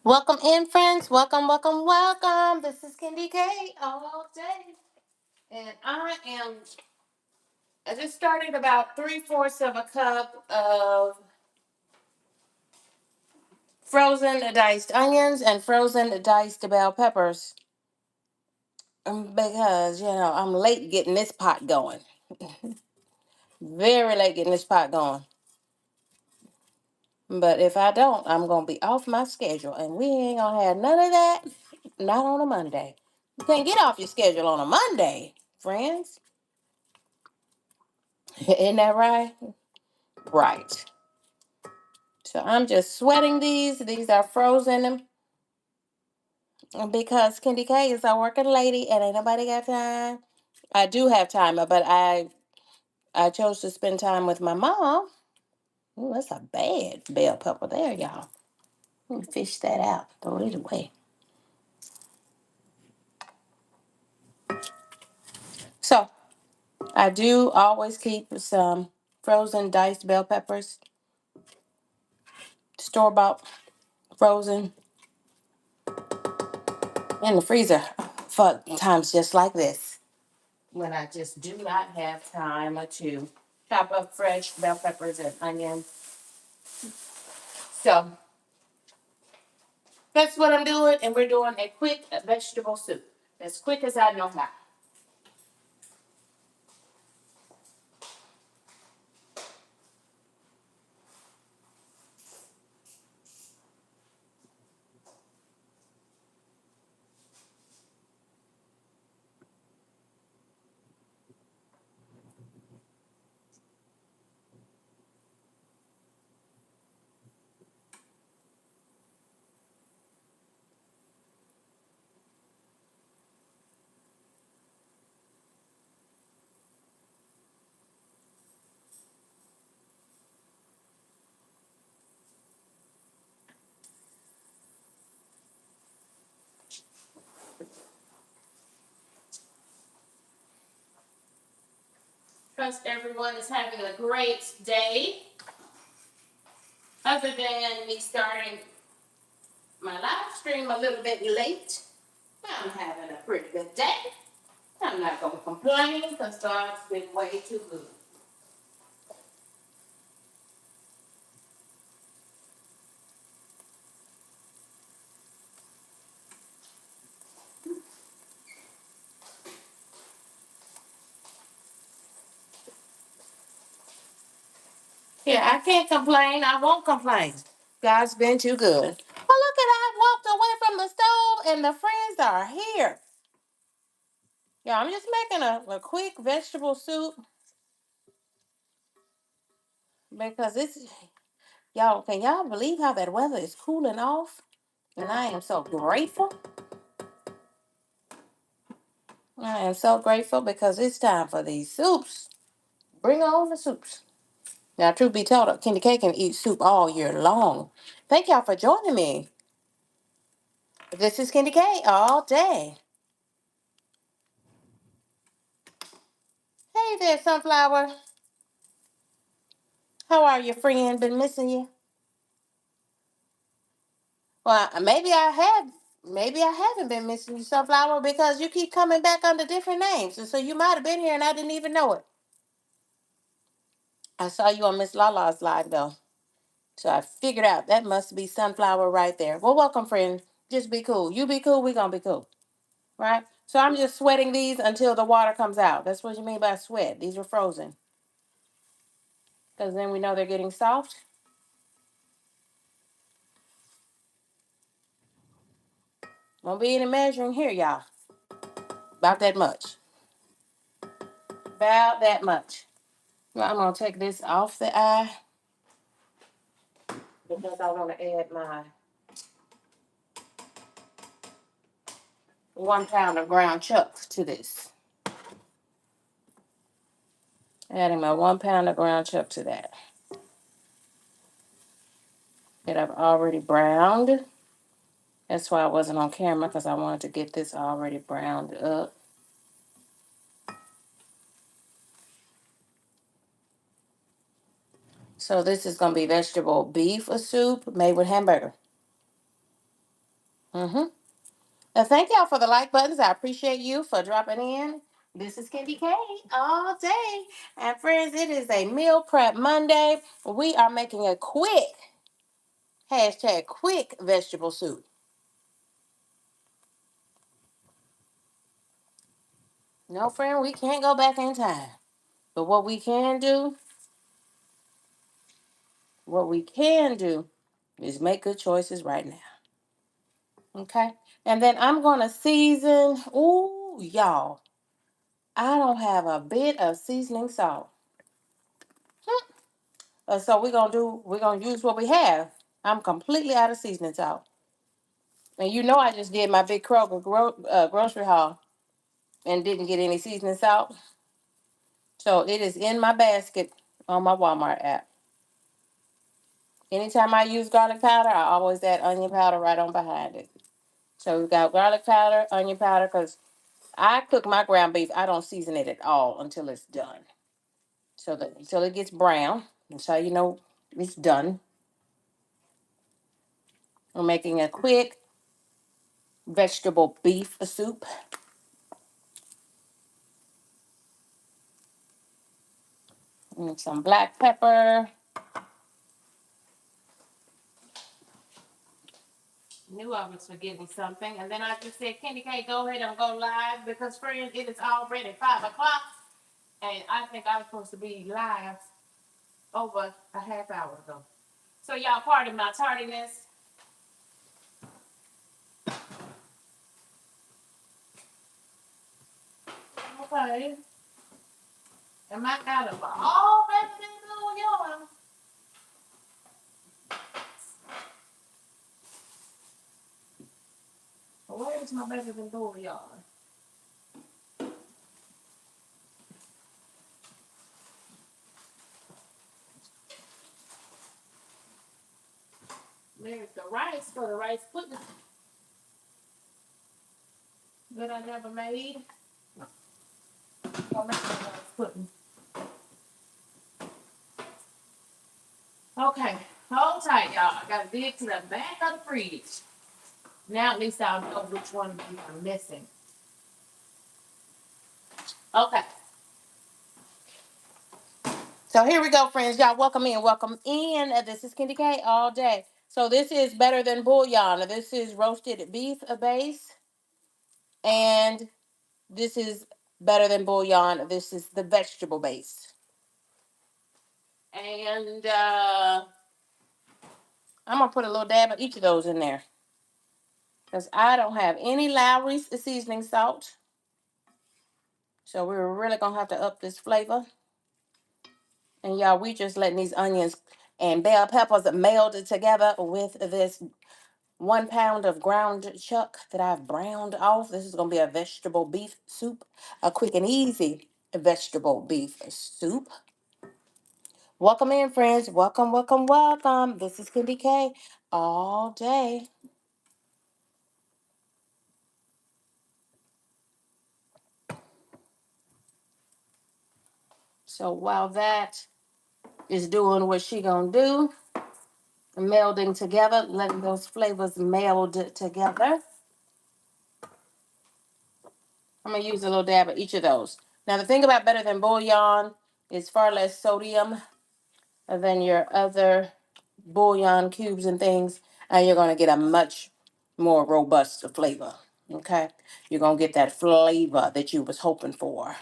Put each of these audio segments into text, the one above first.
Welcome in, friends. Welcome, welcome, welcome. This is KendyK all day. And I just started about three-fourths of a cup of frozen diced onions and frozen diced bell peppers. Because, I'm late getting this pot going. Very late getting this pot going. But if I don't, I'm going to be off my schedule. And we ain't going to have none of that. Not on a Monday. You can't get off your schedule on a Monday, friends. Isn't that right? Right. So I'm just sweating these. These are frozen because KendyK is a working lady and ain't nobody got time. I do have time, but I chose to spend time with my mom. Ooh, that's a bad bell pepper there, y'all. Let me fish that out. Throw it away. So I do always keep some frozen diced bell peppers, store bought frozen in the freezer for times just like this, when I just do not have time to chop up fresh bell peppers and onions. So that's what I'm doing, and we're doing a quick vegetable soup, as quick as I know how. Trust everyone is having a great day, other than me starting my live stream a little bit late. I'm having a pretty good day. I'm not going to complain because God's been way too good. Yeah, I can't complain. I won't complain. God's been too good. Well, look at, I walked away from the stove and the friends are here. Yeah, I'm just making a quick vegetable soup because can y'all believe how that weather is cooling off? And I am so grateful. I am so grateful because it's time for these soups. Bring on the soups. Now, truth be told, KendyK can eat soup all year long. Thank y'all for joining me. This is KendyK all day. Hey there, Sunflower. How are you, friend? Been missing you. Well, maybe I haven't been missing you, Sunflower, because you keep coming back under different names. And so you might have been here and I didn't even know it. I saw you on Miss Lala's live, though. So I figured out that must be Sunflower right there. Well, welcome, friend. Just be cool. You be cool, we gonna be cool. Right? So I'm just sweating these until the water comes out. That's what you mean by sweat. These are frozen. Because then we know they're getting soft. Won't be any measuring here, y'all. About that much. About that much. Well, I'm going to take this off the eye because I want to add my 1 pound of ground chuck to this. Adding my 1 pound of ground chuck to that I've already browned. That's why I wasn't on camera, because I wanted to get this already browned up. So this is going to be vegetable beef soup made with hamburger. Mm-hmm. And thank y'all for the like buttons. I appreciate you for dropping in. This is KendyK all day. And friends, it is a meal prep Monday. We are making a quick vegetable soup. No, friend, we can't go back in time. But what we can do is make good choices right now. Okay? And then I'm going to season. Ooh, y'all. I don't have a bit of seasoning salt. So we're gonna use what we have. I'm completely out of seasoning salt. And you know I just did my big Kroger grocery haul and didn't get any seasoning salt. So it is in my basket on my Walmart app. Anytime I use garlic powder, I always add onion powder right on behind it. So we've got garlic powder, onion powder, because I cook my ground beef. I don't season it at all until it's done. So that until it gets brown. That's how you know it's done. We're making a quick vegetable beef soup. And some black pepper. Knew I was forgetting something. And then I just said, KendyK, go ahead and go live because, friends, it is already 5 o'clock. And I think I was supposed to be live over a half hour ago. So, y'all, pardon my tardiness. Okay. Am I out of all better than blue yarn? Where is my better than blue yarn? There's the rice for the rice pudding that I never made. I'll make the rice pudding. Okay, hold tight, y'all. I gotta dig to the back of the fridge. Now at least I'll know which one of these I'm missing. Okay. So here we go, friends. Y'all welcome in. Welcome in. This is KendyK all day. So this is better than bouillon. This is roasted beef base. And this is better than bouillon. This is the vegetable base. And I'm going to put a little dab of each of those in there. Because I don't have any Lowry's seasoning salt. So we're really going to have to up this flavor. And y'all, we just letting these onions and bell peppers meld together with this 1 pound of ground chuck that I've browned off. This is going to be a vegetable beef soup, a quick and easy vegetable beef soup. Welcome in, friends. Welcome, welcome, welcome. This is KendyK all day. So while that is doing what she gonna do, melding together, letting those flavors meld together, I'm gonna use a little dab of each of those. Now the thing about better than bouillon is far less sodium than your other bouillon cubes and things, and you're gonna get a much more robust flavor. Okay, you're gonna get that flavor that you was hoping for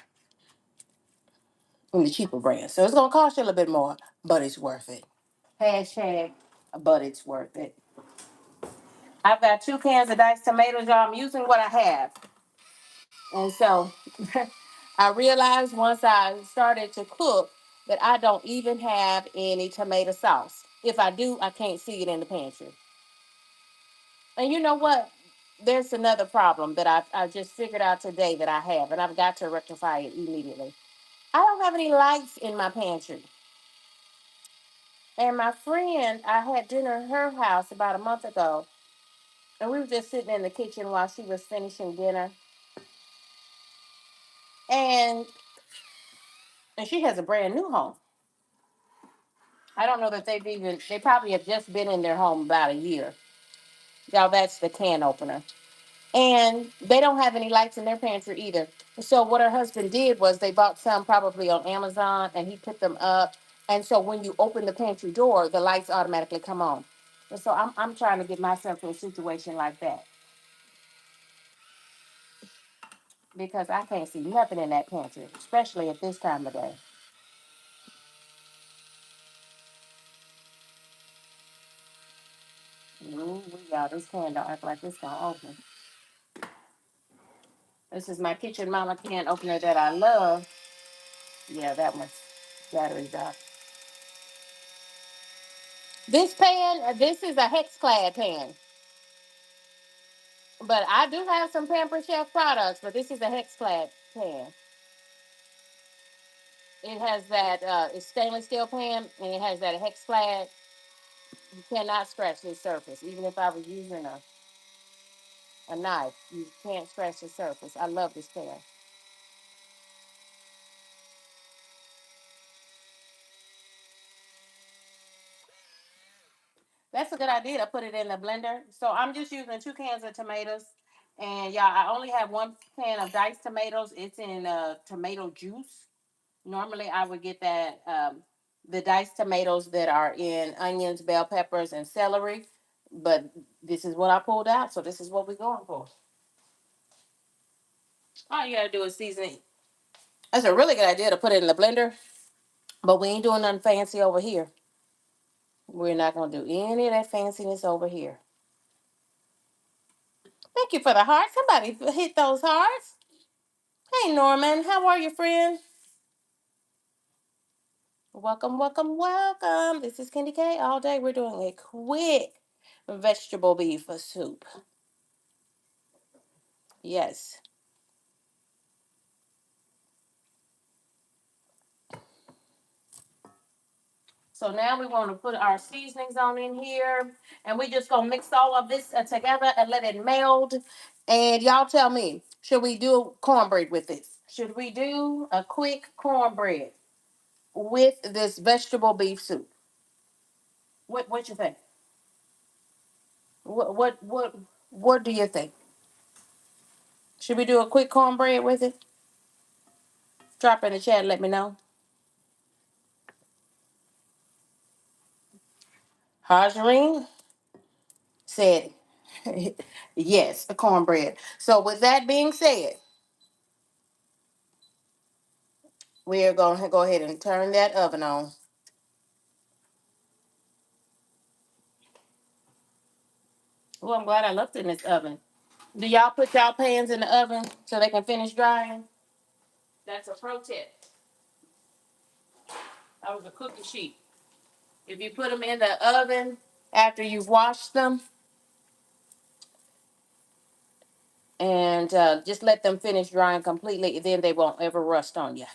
in the cheaper brand. So it's gonna cost you a little bit more, but it's worth it. Hashtag, but it's worth it. I've got 2 cans of diced tomatoes, y'all. I'm using what I have. And so I realized once I started to cook that I don't even have any tomato sauce. If I do, I can't see it in the pantry. And you know what? There's another problem that I just figured out today that I have, and I've got to rectify it immediately. I don't have any lights in my pantry. And my friend, I had dinner at her house about a month ago, and we were just sitting in the kitchen while she was finishing dinner. And she has a brand new home. I don't know that they probably have just been in their home about a year. Y'all, that's the can opener. And they don't have any lights in their pantry either. So what her husband did was they bought some probably on Amazon and he put them up. And so when you open the pantry door, the lights automatically come on. And so I'm trying to get myself to a situation like that because I can't see nothing in that pantry, especially at this time of day. Ooh, y'all, this can don't act like it's gonna open. This is my kitchen mama can opener that I love. Yeah, that one's battery's out. This pan, this is a hex clad pan. But I do have some Pamper Chef products, but this is a hex clad pan. It has that it's stainless steel pan and it has that hex clad. You cannot scratch this surface. Even if I was using a knife, you can't scratch the surface. I love this pan. That's a good idea to put it in the blender. So I'm just using 2 cans of tomatoes. And y'all, I only have 1 can of diced tomatoes. It's in tomato juice. Normally, I would get that the diced tomatoes that are in onions, bell peppers, and celery. But this is what I pulled out, so this is what we're going for. All you gotta do is season it. That's a really good idea to put it in the blender, but we ain't doing nothing fancy over here. We're not gonna do any of that fanciness over here. Thank you for the heart. Somebody hit those hearts. Hey Norman, how are you, friend? Welcome, welcome, welcome. This is KendyK. All day we're doing a quick vegetable beef soup. Yes. So now we want to put our seasonings on in here, and we just gonna mix all of this together and let it meld. And y'all tell me, should we do cornbread with this? Should we do a quick cornbread with this vegetable beef soup? What you think? What do you think? Should we do a quick cornbread with it? Drop in the chat. Let me know. Hajarine said yes, the cornbread. So with that being said, we are going to go ahead and turn that oven on. Oh, I'm glad I left it in this oven. Do y'all put y'all pans in the oven so they can finish drying? That's a pro tip. That was a cookie sheet. If you put them in the oven after you've washed them and just let them finish drying completely, then they won't ever rust on you.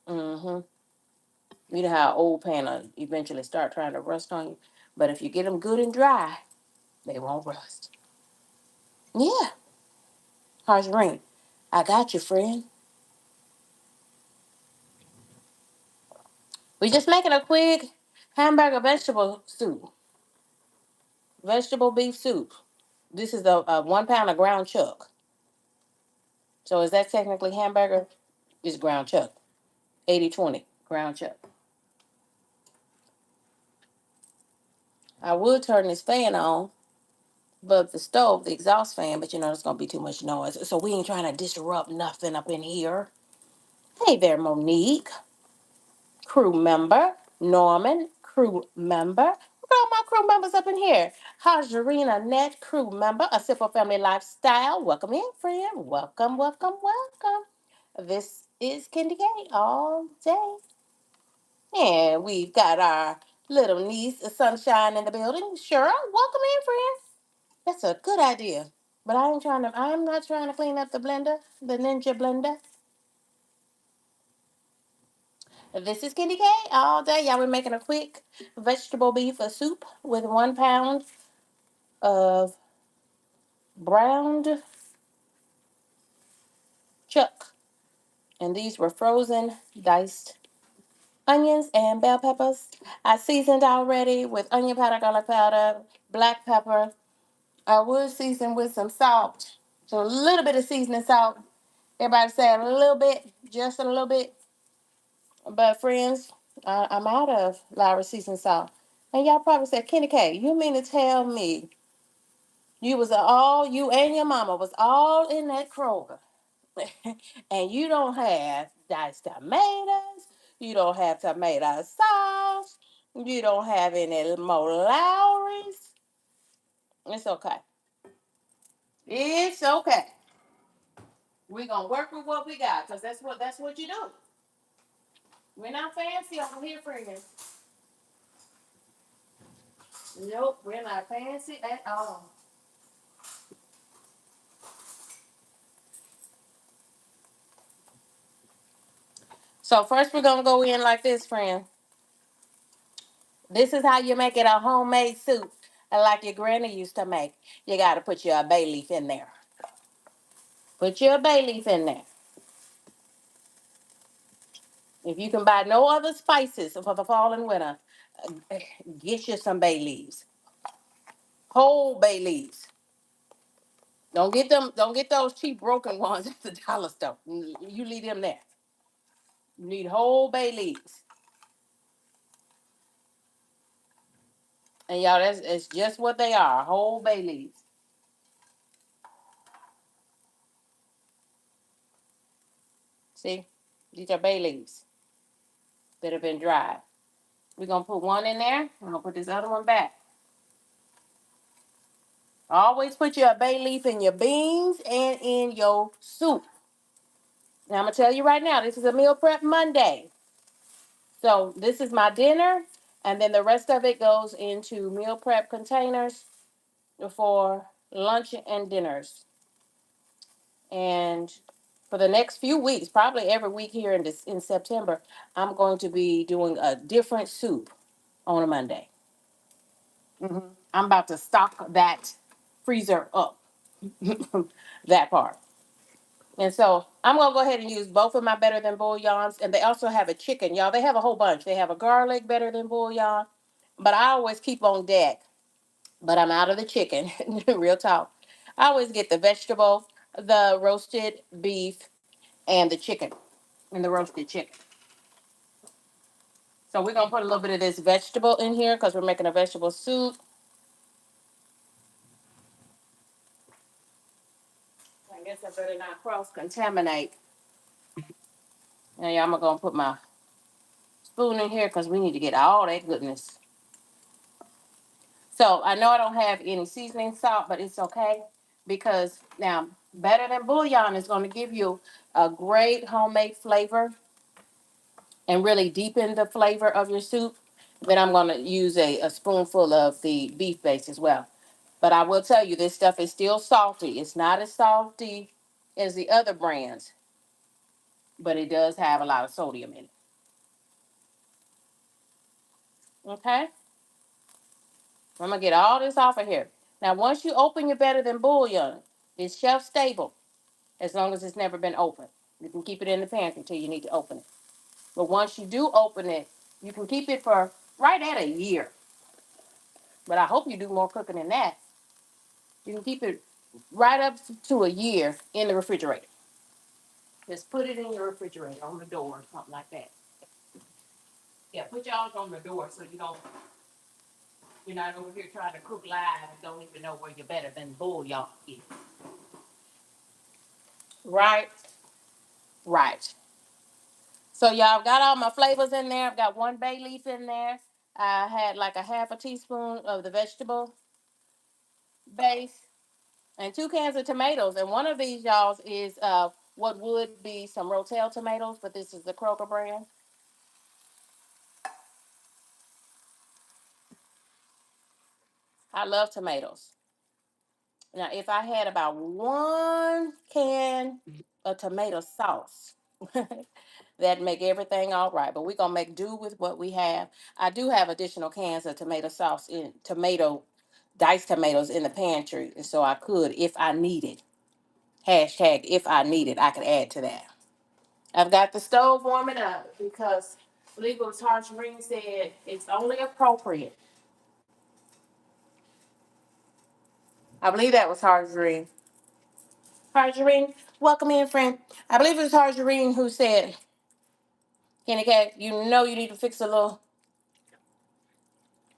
Mm-hmm. You know how an old pan will eventually start trying to rust on you. But if you get them good and dry, they won't rust. Yeah. How's your ring? I got you, friend. We just making a quick hamburger vegetable soup. Vegetable beef soup. This is a 1 pound of ground chuck. So is that technically hamburger? It's ground chuck. 80/20 ground chuck. I would turn this fan on, but the stove, the exhaust fan, but you know, it's going to be too much noise. So we ain't trying to disrupt nothing up in here. Hey there, Monique, crew member. Norman, crew member. Look at all my crew members up in here. Hajarina Net, crew member. A Simple Family Lifestyle. Welcome in, friend. Welcome, welcome, welcome. This is KendyK all day. And we've got our little niece, Sunshine, in the building. Cheryl, welcome in, friend. That's a good idea. But I'm not trying to clean up the blender, the Ninja blender. This is KendyK all day. Y'all, we're making a quick vegetable beef soup with 1 pound of browned chuck. And these were frozen, diced onions and bell peppers. I seasoned already with onion powder, garlic powder, black pepper, I would season with some salt. So a little bit of seasoning salt. Everybody say a little bit, just a little bit. But friends, I'm out of Lowry seasoning salt. And y'all probably said, KendyK, you mean to tell me you and your mama was all in that Kroger and you don't have diced tomatoes, you don't have tomato sauce, you don't have any more Lowry's. It's okay. It's okay. We're gonna work with what we got, because that's what you do. We're not fancy over here, friends. Nope, we're not fancy at all. So first we're gonna go in like this, friend. This is how you make it a homemade soup, like your granny used to make. You gotta put your bay leaf in there. Put your bay leaf in there. If you can buy no other spices for the fall and winter, get you some bay leaves. Whole bay leaves. Don't get them. Don't get those cheap broken ones at the dollar store. You leave them there. You need whole bay leaves. And y'all, that's it's just what they are. Whole bay leaves. See, these are bay leaves that have been dried. We're gonna put one in there. I'm gonna put this other one back. Always put your bay leaf in your beans and in your soup. Now I'm gonna tell you right now, this is a meal prep Monday. So this is my dinner, and then the rest of it goes into meal prep containers for lunch and dinners. And for the next few weeks, probably every week here in September, I'm going to be doing a different soup on a Monday. I'm about to stock that freezer up, that part. And so I'm gonna go ahead and use both of my better than bouillons, and they also have a chicken, y'all. They have a whole bunch. They have a garlic better than bouillon, but I always keep on deck. But I'm out of the chicken, real talk. I always get the vegetable, the roasted beef, and the chicken, and the roasted chicken. So we're gonna put a little bit of this vegetable in here because we're making a vegetable soup. I guess I better not cross contaminate. Now, yeah, I'm gonna put my spoon in here because we need to get all that goodness. So I know I don't have any seasoning salt, but it's okay because now better than bouillon is going to give you a great homemade flavor and really deepen the flavor of your soup. Then I'm going to use a spoonful of the beef base as well. But I will tell you, this stuff is still salty. It's not as salty as the other brands, but it does have a lot of sodium in it. Okay? I'm going to get all this off of here. Now, once you open your better than bouillon, it's shelf stable as long as it's never been opened. You can keep it in the pantry until you need to open it. But once you do open it, you can keep it for right at a year. But I hope you do more cooking than that. You can keep it right up to a year in the refrigerator. Just put it in your refrigerator on the door or something like that. Yeah, put yours on the door so you're not over here trying to cook live and don't even know where you're better than bouillon is. Right, right. So y'all got all my flavors in there. I've got one bay leaf in there. I had like a half a teaspoon of the vegetable base and 2 cans of tomatoes. And one of these, y'all, is what would be some Rotel tomatoes, but this is the Kroger brand. I love tomatoes. Now, if I had about 1 can of tomato sauce, that'd make everything all right. But we're gonna make do with what we have. I do have additional cans of tomato sauce in tomato diced tomatoes in the pantry, and so I could, if I needed, hashtag if I needed, I could add to that. I've got the stove warming up because Legal Harsh Ring said it's only appropriate. I believe that was Harjurine. Harjurine, welcome in, friend. I believe it was Harjurine who said, KendyK, you know you need to fix a little.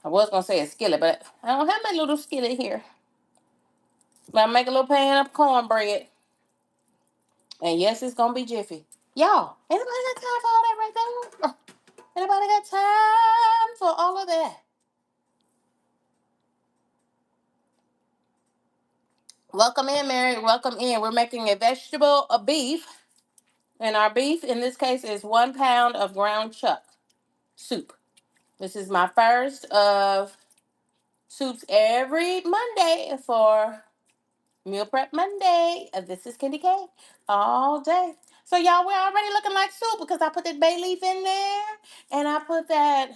I was gonna say a skillet, but I don't have my little skillet here. But I make a little pan of cornbread. And yes, it's gonna be jiffy. Y'all, anybody got time for all that right there? Anybody got time for all of that? Welcome in, Mary. Welcome in. We're making a vegetable, a beef. And our beef in this case is 1 pound of ground chuck soup. This is my first of soups every Monday for Meal Prep Monday. This is KendyK all day. So y'all, we're already looking like soup because I put that bay leaf in there and I put that.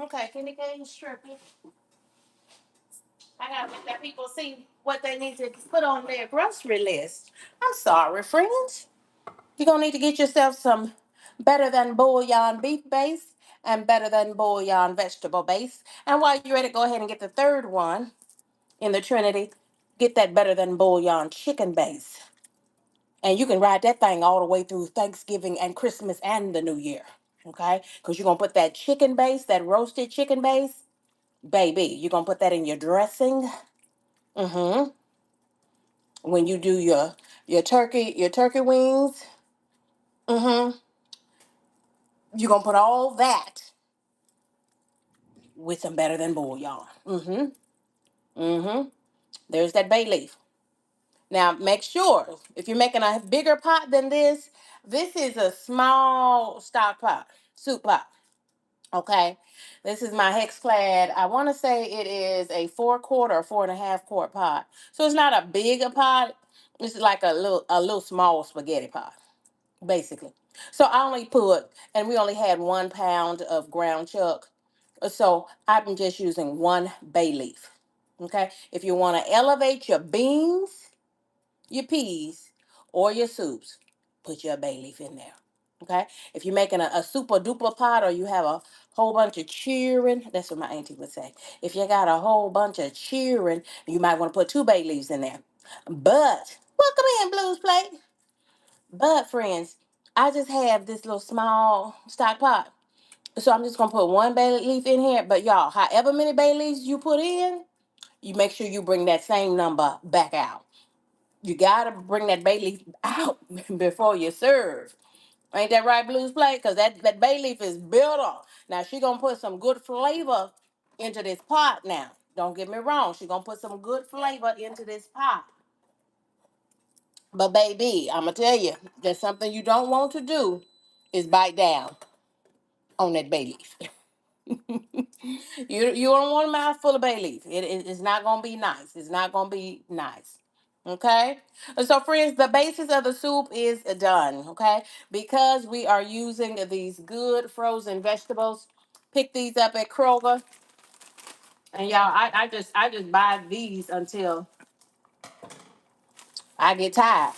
Okay, KendyK is tripping. I gotta make that people see what they need to put on their grocery list. I'm sorry, friends. You're gonna need to get yourself some better than bouillon beef base and better than bouillon vegetable base. And while you're ready, go ahead and get the third one in the Trinity. Get that better than bouillon chicken base. And you can ride that thing all the way through Thanksgiving and Christmas and the New Year. Okay? Because you're gonna put that chicken base, that roasted chicken base, baby, you're gonna put that in your dressing. Mm-hmm. When you do your turkey wings, mm-hmm. You're gonna put all that with some better than bouillon. Mm-hmm. Mm-hmm. There's that bay leaf. Now make sure if you're making a bigger pot than this is a small stock pot, soup pot. Okay. This is my hex clad. I want to say it is a 4 quart or 4.5 quart pot. So it's not a big a pot. It's like a little small spaghetti pot, basically. So I only put, and we only had 1 pound of ground chuck. So I'm just using one bay leaf. Okay. If you want to elevate your beans, your peas, or your soups, put your bay leaf in there. Okay. If you're making a super duper pot or you have a whole bunch of cheering, that's what my auntie would say. If you got a whole bunch of cheering, you might want to put 2 bay leaves in there. But welcome in, Blues Plate. But friends, I just have this little small stock pot. So I'm just gonna put 1 bay leaf in here. But y'all, however many bay leaves you put in, you make sure you bring that same number back out. You gotta bring that bay leaf out before you serve. Ain't that right, Blues Plate? Because that bay leaf is built up. Now she gonna put some good flavor into this pot now. Don't get me wrong. She gonna put some good flavor into this pot. But baby, I'ma tell you, there's something you don't want to do is bite down on that bay leaf. You don't want a mouthful of bay leaf. It's not gonna be nice. It's not gonna be nice. Okay. And so friends, the basis of the soup is done. Okay. Because we are using these good frozen vegetables. Pick these up at Kroger. And y'all, I just buy these until I get tired.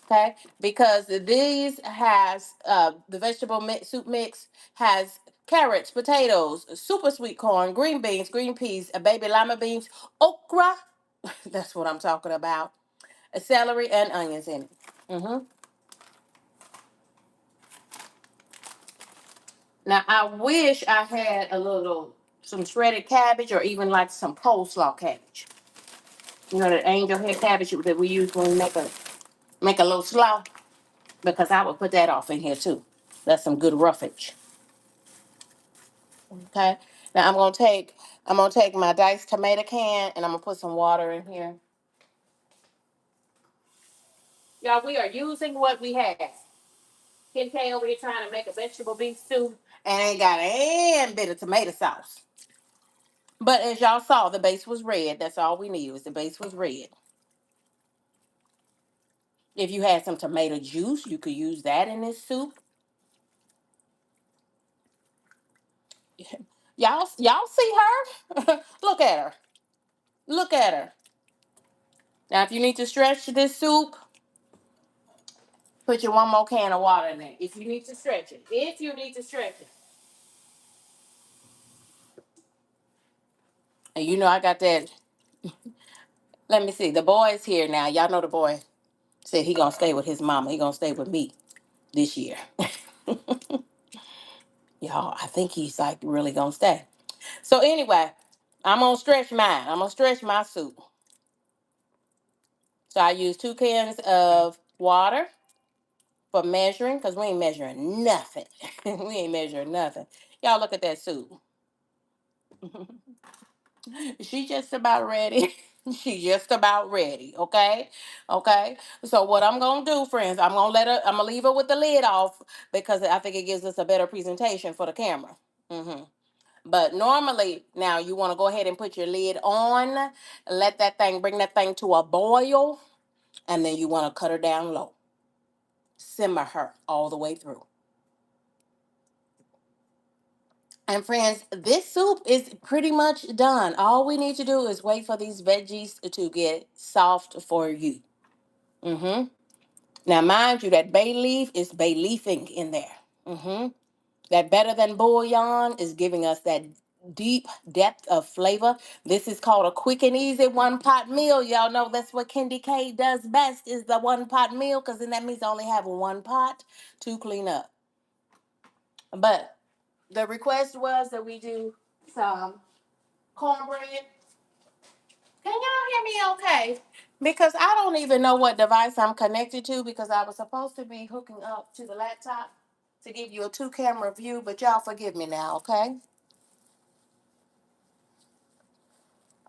Okay, because these has the vegetable soup mix has carrots, potatoes, super sweet corn, green beans, green peas, baby lima beans, okra. That's what I'm talking about. Celery and onions in it. Hmm. Now I wish I had some shredded cabbage or even like some coleslaw cabbage. You know that angel hair cabbage that we use when we make a little slaw, because I would put that off in here too. That's some good roughage. Okay. Now I'm gonna take my diced tomato can and I'm gonna put some water in here. Y'all, we are using what we have. Ken K over here trying to make a vegetable beef stew and ain't got a bit of tomato sauce. But as y'all saw, the base was red. That's all we needed was the base was red. If you had some tomato juice, you could use that in this soup. Y'all see her? Look at her. Look at her. Now, if you need to stretch this soup, put your 1 more can of water in there. If you need to stretch it. If you need to stretch it. And you know I got that. Let me see. The boy's here now. Y'all know the boy said he gonna stay with his mama. He gonna stay with me this year. Y'all, I think he's like really gonna stay. So anyway, I'm gonna stretch mine. I'm gonna stretch my soup. So I use 2 cans of water for measuring, because we ain't measuring nothing. We ain't measuring nothing. Y'all look at that soup. She just about ready. She just about ready. Okay. Okay. So what I'm gonna do, friends, I'm gonna leave her with the lid off because I think it gives us a better presentation for the camera. But normally, now you want to go ahead and put your lid on, let that thing, bring that thing to a boil, and then you want to cut her down low. Simmer her all the way through. And friends, this soup is pretty much done. All we need to do is wait for these veggies to get soft for you. Mm-hmm. Now, mind you, that bay leaf is bay leafing in there. Mm-hmm. That better than bouillon is giving us that deep depth of flavor. This is called a quick and easy one pot meal. Y'all know that's what KendyK does best is the one pot meal, because then that means I only have one pot to clean up. But the request was that we do some cornbread. Can y'all hear me okay? Because I don't even know what device I'm connected to, because I was supposed to be hooking up to the laptop to give you a 2 camera view, but y'all forgive me now, okay?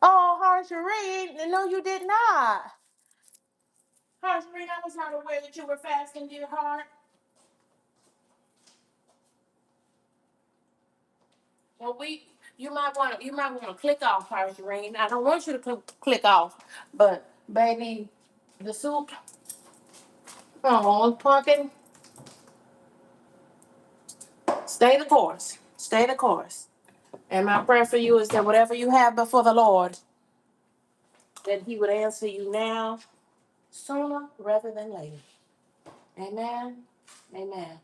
Oh, Harshareen, no, you did not. Harshareen, I was not aware that you were fasting, dear heart. Well, you might want to click off, Harshareen. I don't want you to click off, but baby, the soup. Oh, pumpkin, stay the course. Stay the course. And my prayer for you is that whatever you have before the Lord, that He would answer you now, sooner rather than later. Amen. Amen.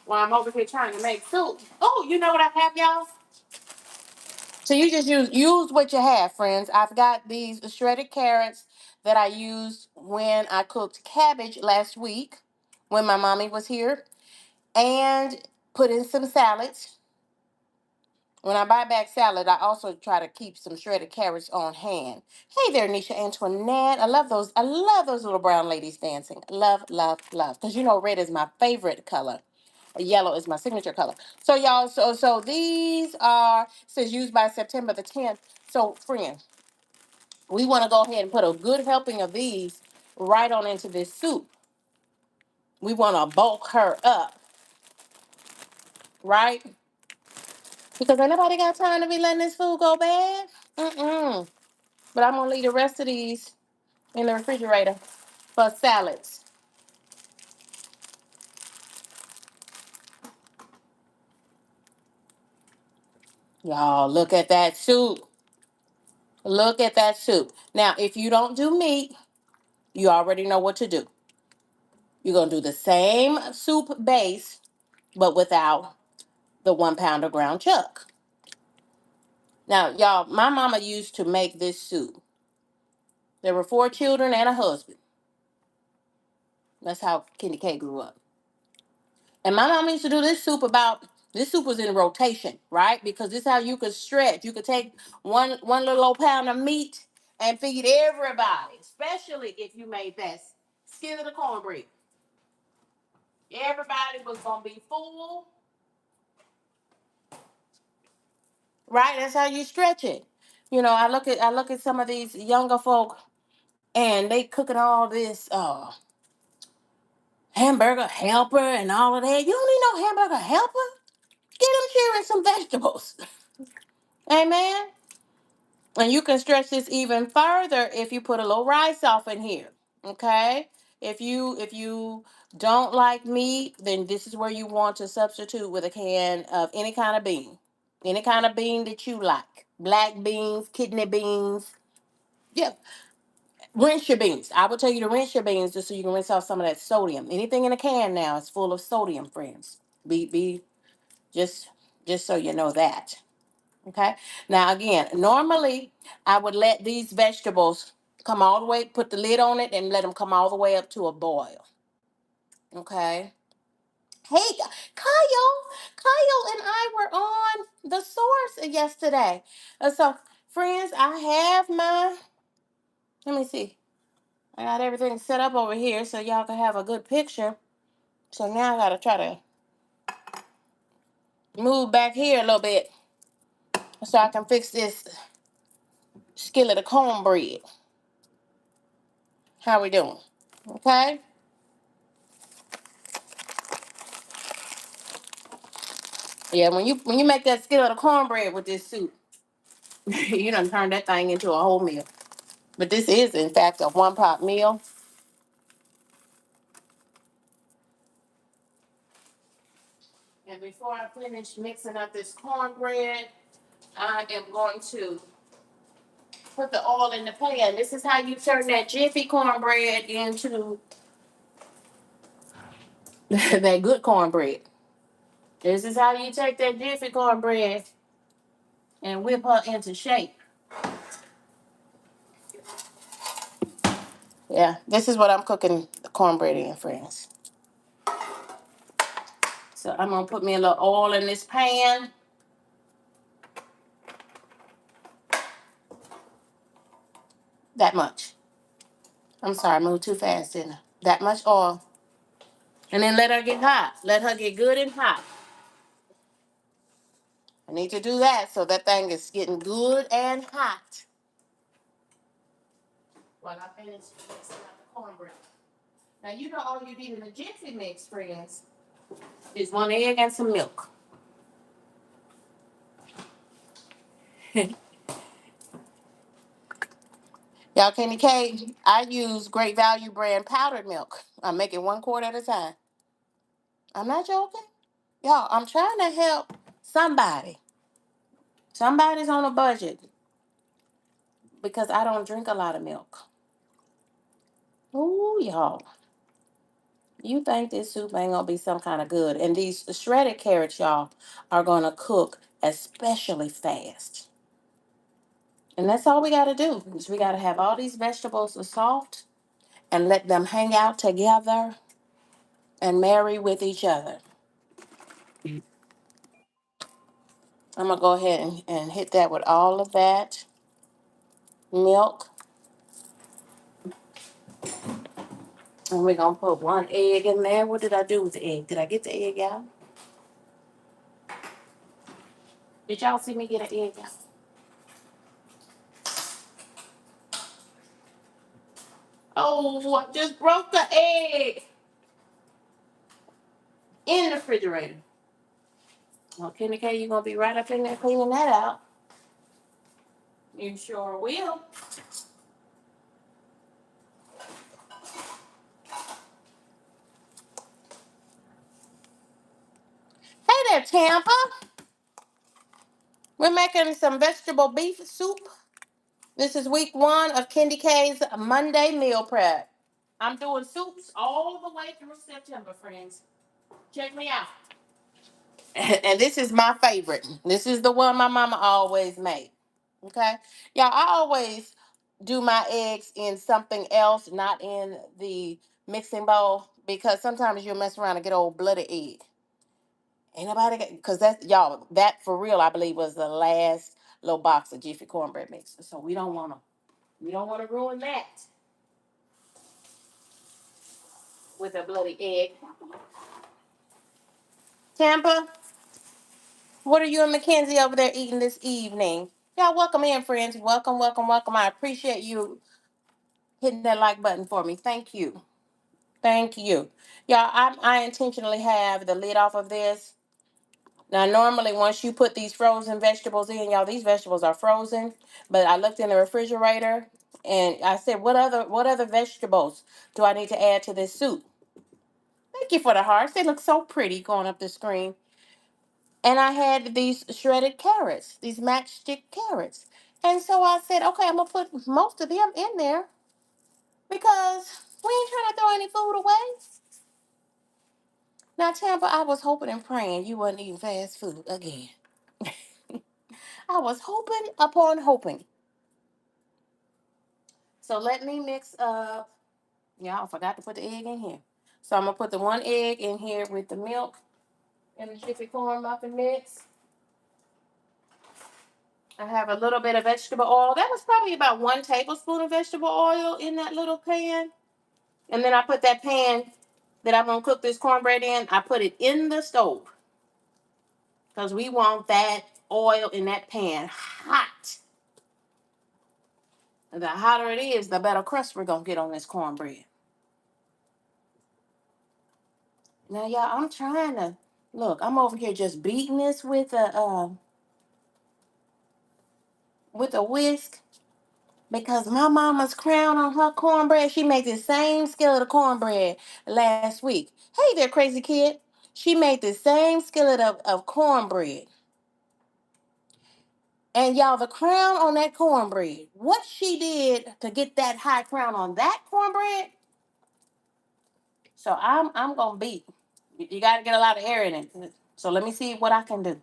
While I'm over here trying to make soup. Oh, you know what I have, y'all? So you just use what you have, friends. I've got these shredded carrots that I used when I cooked cabbage last week when my mommy was here, and put in some salads. When I buy back salad, I also try to keep some shredded carrots on hand. Hey there, Nisha Antoinette. I love those. I love those little brown ladies dancing. Love, love, love. Because you know red is my favorite color. Yellow is my signature color. So y'all, so these are, says used by September the 10th. So friend, we want to go ahead and put a good helping of these right on into this soup. We want to bulk her up, right? Because ain't nobody got time to be letting this food go bad. Mm-mm. But I'm gonna leave the rest of these in the refrigerator for salads. Y'all, look at that soup. Look at that soup. Now, if you don't do meat, you already know what to do. You're going to do the same soup base, but without the 1 pound of ground chuck. Now, y'all, my mama used to make this soup. There were 4 children and a husband. That's how KendyK grew up. And my mama used to do this soup was in rotation, right? Because this is how you could stretch. You could take one little old pound of meat and feed everybody, especially if you made that skin of the cornbread. Everybody was gonna be full, right? That's how you stretch it. You know, I look at some of these younger folk, and they cooking all this hamburger helper and all of that. You don't need no hamburger helper. Get them cheering some vegetables. Amen. And you can stretch this even further if you put a little rice off in here. Okay? If you don't like meat, then this is where you want to substitute with a can of any kind of bean. Any kind of bean that you like. Black beans, kidney beans. Yeah. Rinse your beans. I will tell you to rinse your beans just so you can rinse off some of that sodium. Anything in a can now is full of sodium, friends. Be just so you know that. Okay. Now again, normally I would let these vegetables come all the way, put the lid on it, and let them come all the way up to a boil. Okay. Hey, Kyle and I were on the source yesterday. So, friends, I have my. Let me see. I got everything set up over here so y'all can have a good picture. So now I gotta try to move back here a little bit so I can fix this skillet of cornbread. How we doing? Okay. Yeah, when you make that skillet of cornbread with this soup, you done turn that thing into a whole meal. But this is in fact a one pot meal. And before I finish mixing up this cornbread, I am going to put the oil in the pan. This is how you turn that jiffy cornbread into that good cornbread. This is how you take that jiffy cornbread and whip her into shape. Yeah, this is what I'm cooking the cornbread in, friends. So I'm gonna put me a little oil in this pan. That much. I'm sorry, I moved too fast, didn't I? That much oil. And then let her get hot. Let her get good and hot. I need to do that so that thing is getting good and hot while I finish mixing up the cornbread. Now, you know all you need in a jiffy mix, friends, is 1 egg and some milk. Y'all, KendyK, I use Great Value brand powdered milk. I'm making 1 quart at a time. I'm not joking. Y'all, I'm trying to help somebody. Somebody's on a budget because I don't drink a lot of milk. Ooh, y'all. You think this soup ain't gonna be some kind of good. And these shredded carrots, y'all, are gonna cook especially fast. And that's all we gotta do is we gotta have all these vegetables soft and let them hang out together and marry with each other. I'm gonna go ahead and hit that with all of that milk. And we're gonna put 1 egg in there. What did I do with the egg? Did I get the egg out? Did y'all see me get an egg out? Oh, I just broke the egg in the refrigerator. Well, KendyK, you're gonna be right up in there cleaning that out. You sure will. Hey there, Tampa. We're making some vegetable beef soup. This is week 1 of KendyK's Monday meal prep. I'm doing soups all the way through September, friends. Check me out. And this is my favorite. This is the one my mama always made. Okay? Y'all, I always do my eggs in something else, not in the mixing bowl, because sometimes you'll mess around and get old bloody egg. Ain't nobody because that's y'all, that for real, I believe was the last little box of Jiffy cornbread mix. So we don't wanna ruin that with a bloody egg. Tampa, what are you and Mackenzie over there eating this evening? Y'all, welcome in, friends. Welcome, welcome, welcome. I appreciate you hitting that like button for me. Thank you. Thank you. Y'all, I intentionally have the lid off of this. Now, normally, once you put these frozen vegetables in, y'all, these vegetables are frozen. But I looked in the refrigerator and I said, what other vegetables do I need to add to this soup? Thank you for the hearts. They look so pretty going up the screen. And I had these shredded carrots, these matchstick carrots. And so I said, okay, I'm going to put most of them in there because we ain't trying to throw any food away. Now, Tampa, I was hoping and praying you wasn't eating fast food again. I was hoping upon hoping. So let me mix up. Yeah, I forgot to put the egg in here. So I'm gonna put the one egg in here with the milk and the jiffy corn muffin mix. I have a little bit of vegetable oil. That was probably about 1 tablespoon of vegetable oil in that little pan. And then I put that pan that I'm gonna cook this cornbread in, I put it in the stove. Because we want that oil in that pan hot. The hotter it is, the better crust we're gonna get on this cornbread. Now, y'all, I'm trying to look. I'm over here just beating this with a whisk because my mama's crown on her cornbread. She made the same skillet of cornbread last week. Hey there, crazy kid. She made the same skillet of cornbread. And y'all, the crown on that cornbread, what she did to get that high crown on that cornbread. So I'm gonna beat. You got to get a lot of air in it. So let me see what I can do.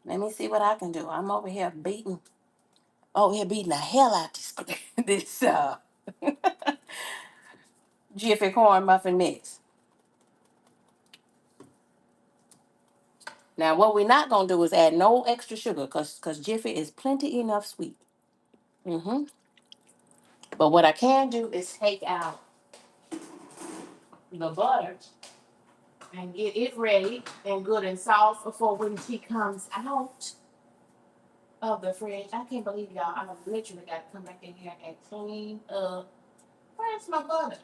Let me see what I can do. I'm over here beating. Over here beating the hell out this this Jiffy corn muffin mix. Now what we're not gonna do is add no extra sugar, cause Jiffy is plenty enough sweet. Mm-hmm. But what I can do is take out the butter and get it ready and good and soft before when she comes out of the fridge. I can't believe y'all. I literally got to come back in here and clean up. Where's my butter?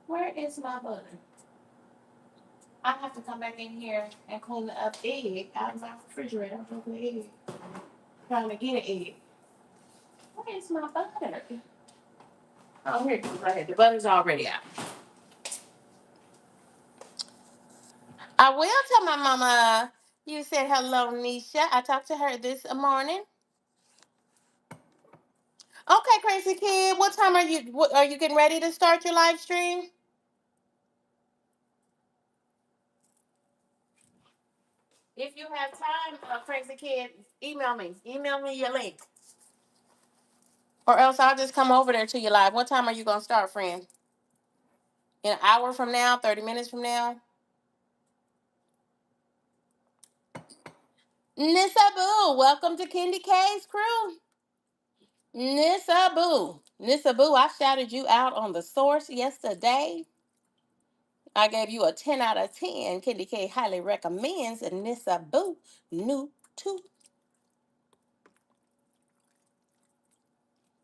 Where is my butter? I have to come back in here and clean up egg out of my refrigerator. I'm broken egg. Trying to get an egg. Where is my butter? Oh, here it goes right here. The butter's already out. I will tell my mama you said hello, Nisha. I talked to her this morning. Okay, crazy kid. What time are you getting ready to start your live stream? If you have time, crazy kid, email me. Email me your link. Or else I'll just come over there to you live. What time are you gonna start, friend? In an hour from now, 30 minutes from now? Nissa Boo, welcome to KendyK's crew. Nissa Boo. Nissa Boo, I shouted you out on the source yesterday. I gave you a 10 out of 10. KendyK highly recommends, and Nissa Boo new too.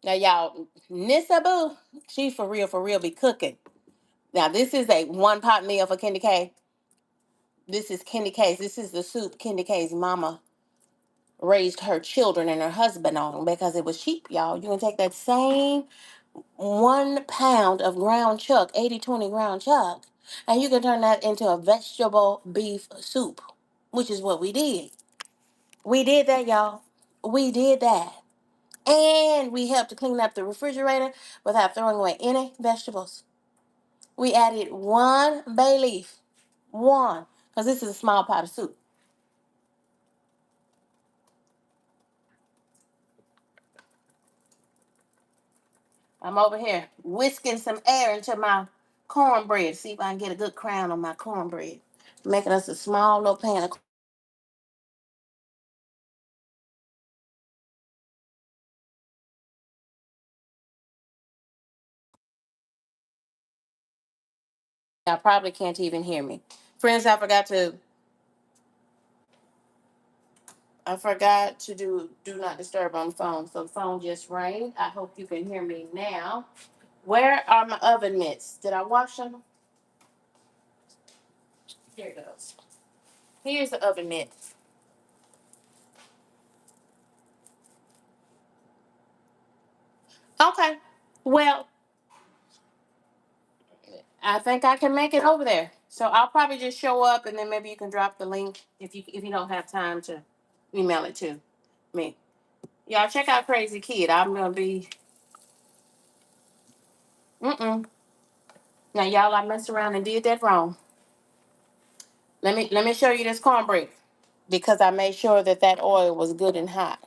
Now, y'all, Nissa Boo, she for real be cooking. Now, this is a one pot meal for KendyK. This is KendyK's. This is the soup KendyK's mama raised her children and her husband on because it was cheap, y'all. You can take that same 1 pound of ground chuck, 80/20 ground chuck, and you can turn that into a vegetable beef soup, which is what we did. We did that, y'all. We did that. And we helped to clean up the refrigerator without throwing away any vegetables. We added one bay leaf, one, because this is a small pot of soup. I'm over here whisking some air into my cornbread. See if I can get a good crown on my cornbread. Making us a small little pan of. I probably can't even hear me. Friends, I forgot to do not disturb on the phone. So the phone just rang. I hope you can hear me now. Where are my oven mitts? Did I wash them? Here it goes. Here's the oven mitt. Okay. Well, I think I can make it over there. So I'll probably just show up and then maybe you can drop the link if you don't have time to email it to me. Y'all check out Crazy Kid. I'm gonna be. Mm-mm. Now, y'all, I messed around and did that wrong. Let me show you this cornbread because I made sure that that oil was good and hot.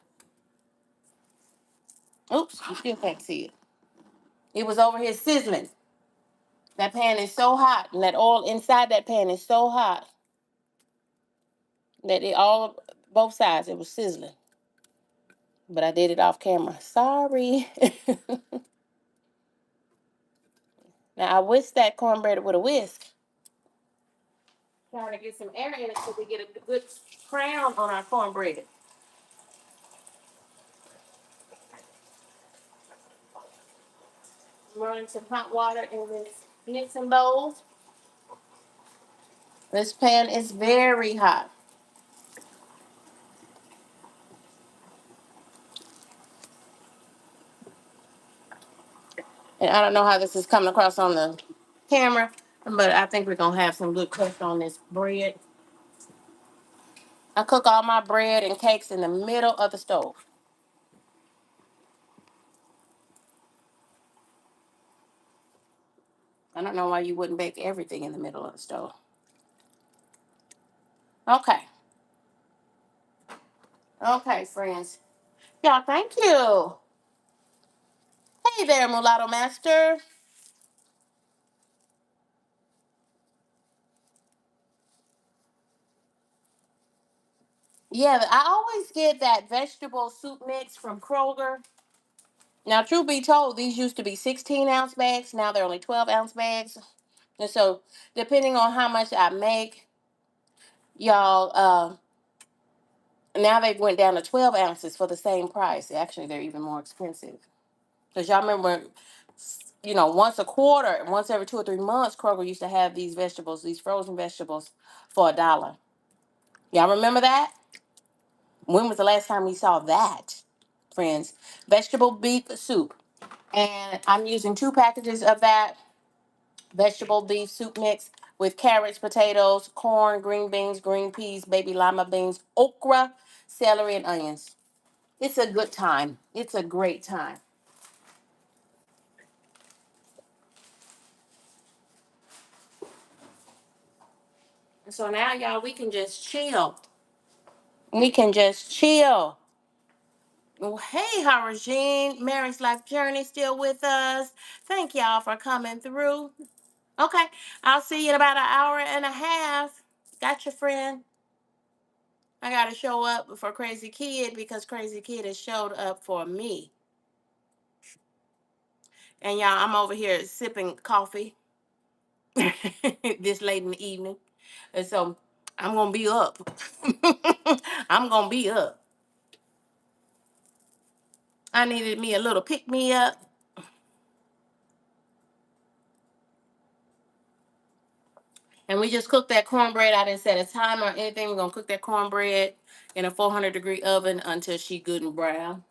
Oops, you still can't see it. It was over here sizzling. That pan is so hot, and that oil inside that pan is so hot that it all both sides it was sizzling. But I did it off camera. Sorry. Now I whisked that cornbread with a whisk. Trying to get some air in it so we get a good crown on our cornbread. I'm running some hot water in this mixing bowl. This pan is very hot. And I don't know how this is coming across on the camera, but I think we're gonna have some good crust on this bread. I cook all my bread and cakes in the middle of the stove. I don't know why you wouldn't bake everything in the middle of the stove. Okay. Okay, friends. Y'all, thank you. Hey there, Mulatto Master. Yeah, I always get that vegetable soup mix from Kroger. Now, truth be told, these used to be 16-ounce bags. Now they're only 12-ounce bags. And so, depending on how much I make, y'all, now they've went down to 12 ounces for the same price. Actually, they're even more expensive. Because y'all remember, once a quarter, once every 2 or 3 months, Kroger used to have these vegetables, these frozen vegetables, for $1. Y'all remember that? When was the last time we saw that, friends? Vegetable beef soup. And I'm using 2 packages of that vegetable beef soup mix with carrots, potatoes, corn, green beans, green peas, baby lima beans, okra, celery, and onions. It's a good time. It's a great time. And so now, y'all, we can just chill. We can just chill. Well, hey, Harajin, Mary's Life Journey still with us. Thank y'all for coming through. Okay, I'll see you in about an hour and a half. Got your friend. I gotta show up for Crazy Kid because Crazy Kid has showed up for me. And y'all, I'm over here sipping coffee this late in the evening. And so I'm gonna be up. I'm gonna be up. I needed me a little pick me up. And we just cooked that cornbread. I didn't set a time or anything. We're gonna cook that cornbread in a 400-degree oven until she good and brown.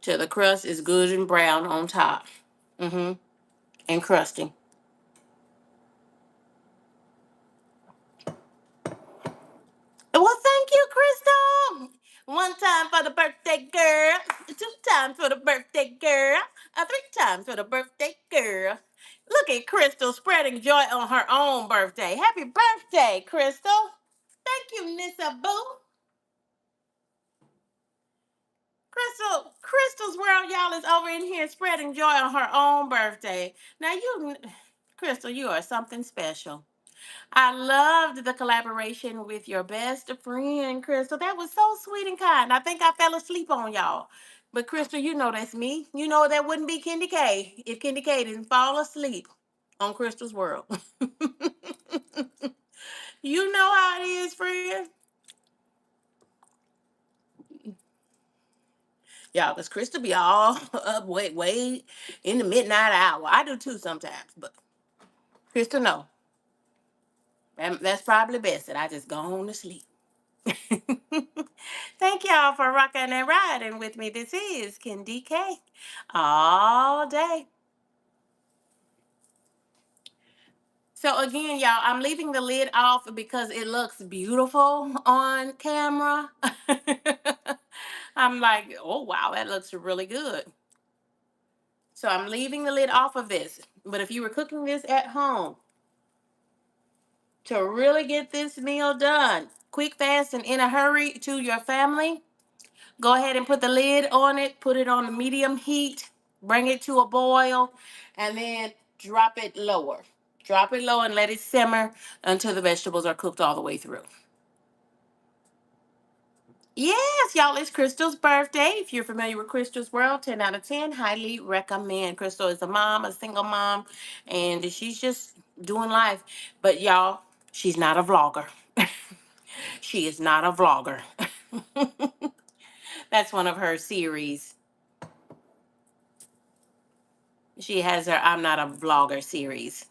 Till the crust is good and brown on top. Mm-hmm. And crusty. Well, thank you, Crystal. One time for the birthday girl, 2 times for the birthday girl, 3 times for the birthday girl. Look at Crystal spreading joy on her own birthday. Happy birthday, Crystal. Thank you, Nissa Boo. Crystal's world, y'all, is over in here spreading joy on her own birthday. Now, Crystal, you are something special. I loved the collaboration with your best friend, Crystal. That was so sweet and kind. I think I fell asleep on y'all. But Crystal, you know that's me. You know that wouldn't be KendyK if KendyK didn't fall asleep on Crystal's world. You know how it is, friend. Y'all, because Crystal be all up way in the midnight hour. I do too sometimes, but Crystal, no. That's probably best that I just go on to sleep. Thank y'all for rocking and riding with me. This is KendyK all day. So again, y'all, I'm leaving the lid off because it looks beautiful on camera. I'm like, oh wow, that looks really good. So I'm leaving the lid off of this. But if you were cooking this at home, to really get this meal done, quick, fast, and in a hurry to your family, go ahead and put the lid on it, put it on medium heat, bring it to a boil, and then drop it lower. Drop it low and let it simmer until the vegetables are cooked all the way through. Yes, y'all, it's Crystal's birthday. If you're familiar with Crystal's World, 10 out of 10, highly recommend. Crystal is a mom, a single mom, and she's just doing life. But y'all, she's not a vlogger. She is not a vlogger. That's one of her series. She has her I'm Not a Vlogger series.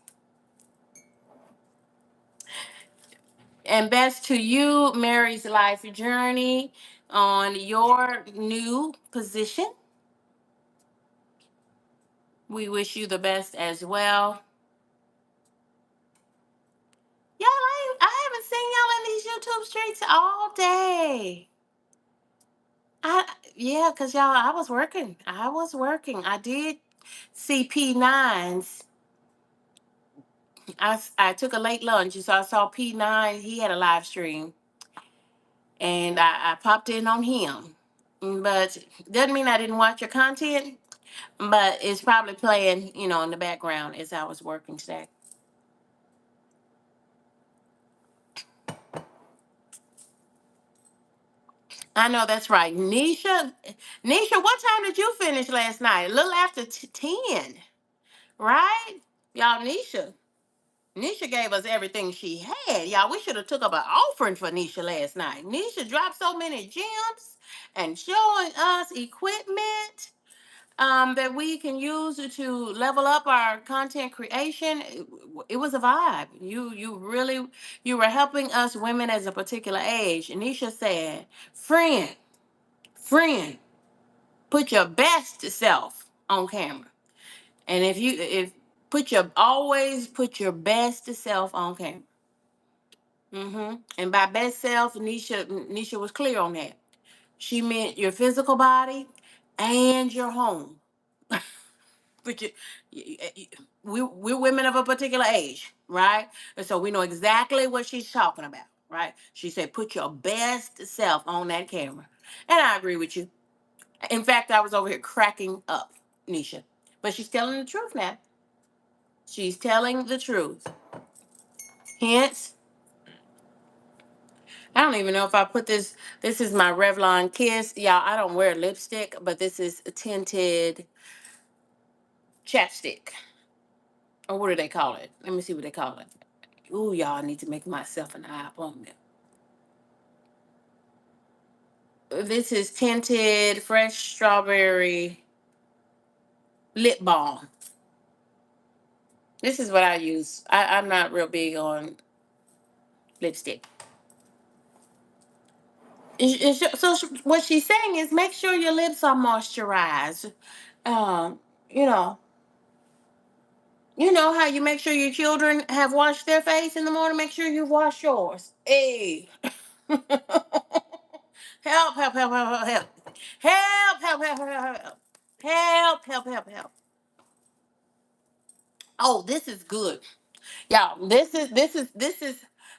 And best to you, Mary's life journey on your new position. We wish you the best as well. Y'all, I haven't seen y'all in these YouTube streets all day. I Yeah, cause y'all, I was working. I was working. I did see P9's. I took a late lunch, so I saw P9. He had a live stream, and I popped in on him. But doesn't mean I didn't watch your content. But it's probably playing, in the background as I was working today. I know that's right. Nisha, what time did you finish last night? A little after 10, right? Y'all, Nisha gave us everything she had. Y'all, we should have took up an offering for Nisha last night. Nisha dropped so many gems and showing us equipment that we can use to level up our content creation. It was a vibe. You were helping us women as a particular age. Anisha said, friend, put your best self on camera. And if always put your best self on camera. And by best self, Nisha was clear on that. She meant your physical body and your home. But we're women of a particular age, right? And so we know exactly what she's talking about, right? She said, put your best self on that camera. And I agree with you. In fact, I was over here cracking up, Nisha. But she's telling the truth now. She's telling the truth. Hence, I don't even know if I put this. This is my Revlon Kiss. Y'all, I don't wear lipstick, but this is a tinted chapstick. Or what do they call it? Let me see what they call it. Ooh, y'all, I need to make myself an eye appointment. This is tinted fresh strawberry lip balm. This is what I use. I'm not real big on lipstick. So what she's saying is make sure your lips are moisturized. Um, you know, you know how you make sure your children have washed their face in the morning. Make sure you wash yours. Hey, help, help, help, help, help, help, help, help, help, help, help, help, help, help, help. Oh, this is good. Y'all, this is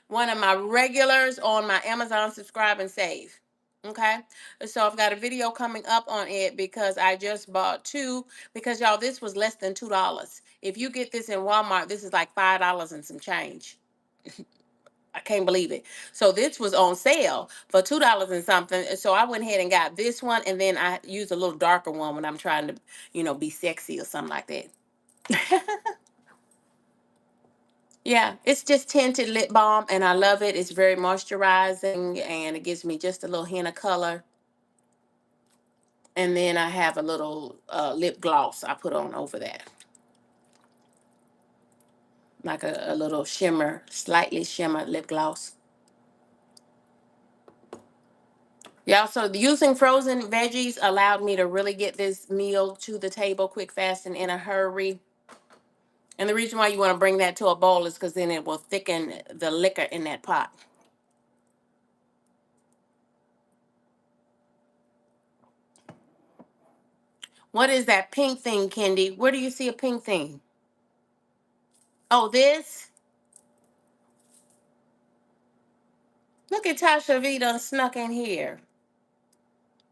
one of my regulars on my Amazon subscribe and save. Okay. So I've got a video coming up on it because I just bought two because y'all, this was less than $2. If you get this in Walmart, this is like $5 and some change. I can't believe it. So this was on sale for $2 and something. So I went ahead and got this one, and then I use a little darker one when I'm trying to, be sexy or something like that. Yeah, it's just tinted lip balm, and I love it. It's very moisturizing, and it gives me just a little hint of color. And then I have a little lip gloss I put on over that, like a little shimmer, slightly shimmer lip gloss. Yeah, so using frozen veggies allowed me to really get this meal to the table quick, fast, and in a hurry. And the reason why you want to bring that to a bowl is because then it will thicken the liquor in that pot. What is that pink thing, Kendi? Where do you see a pink thing? Oh, this? Look at Tasha V done snuck in here.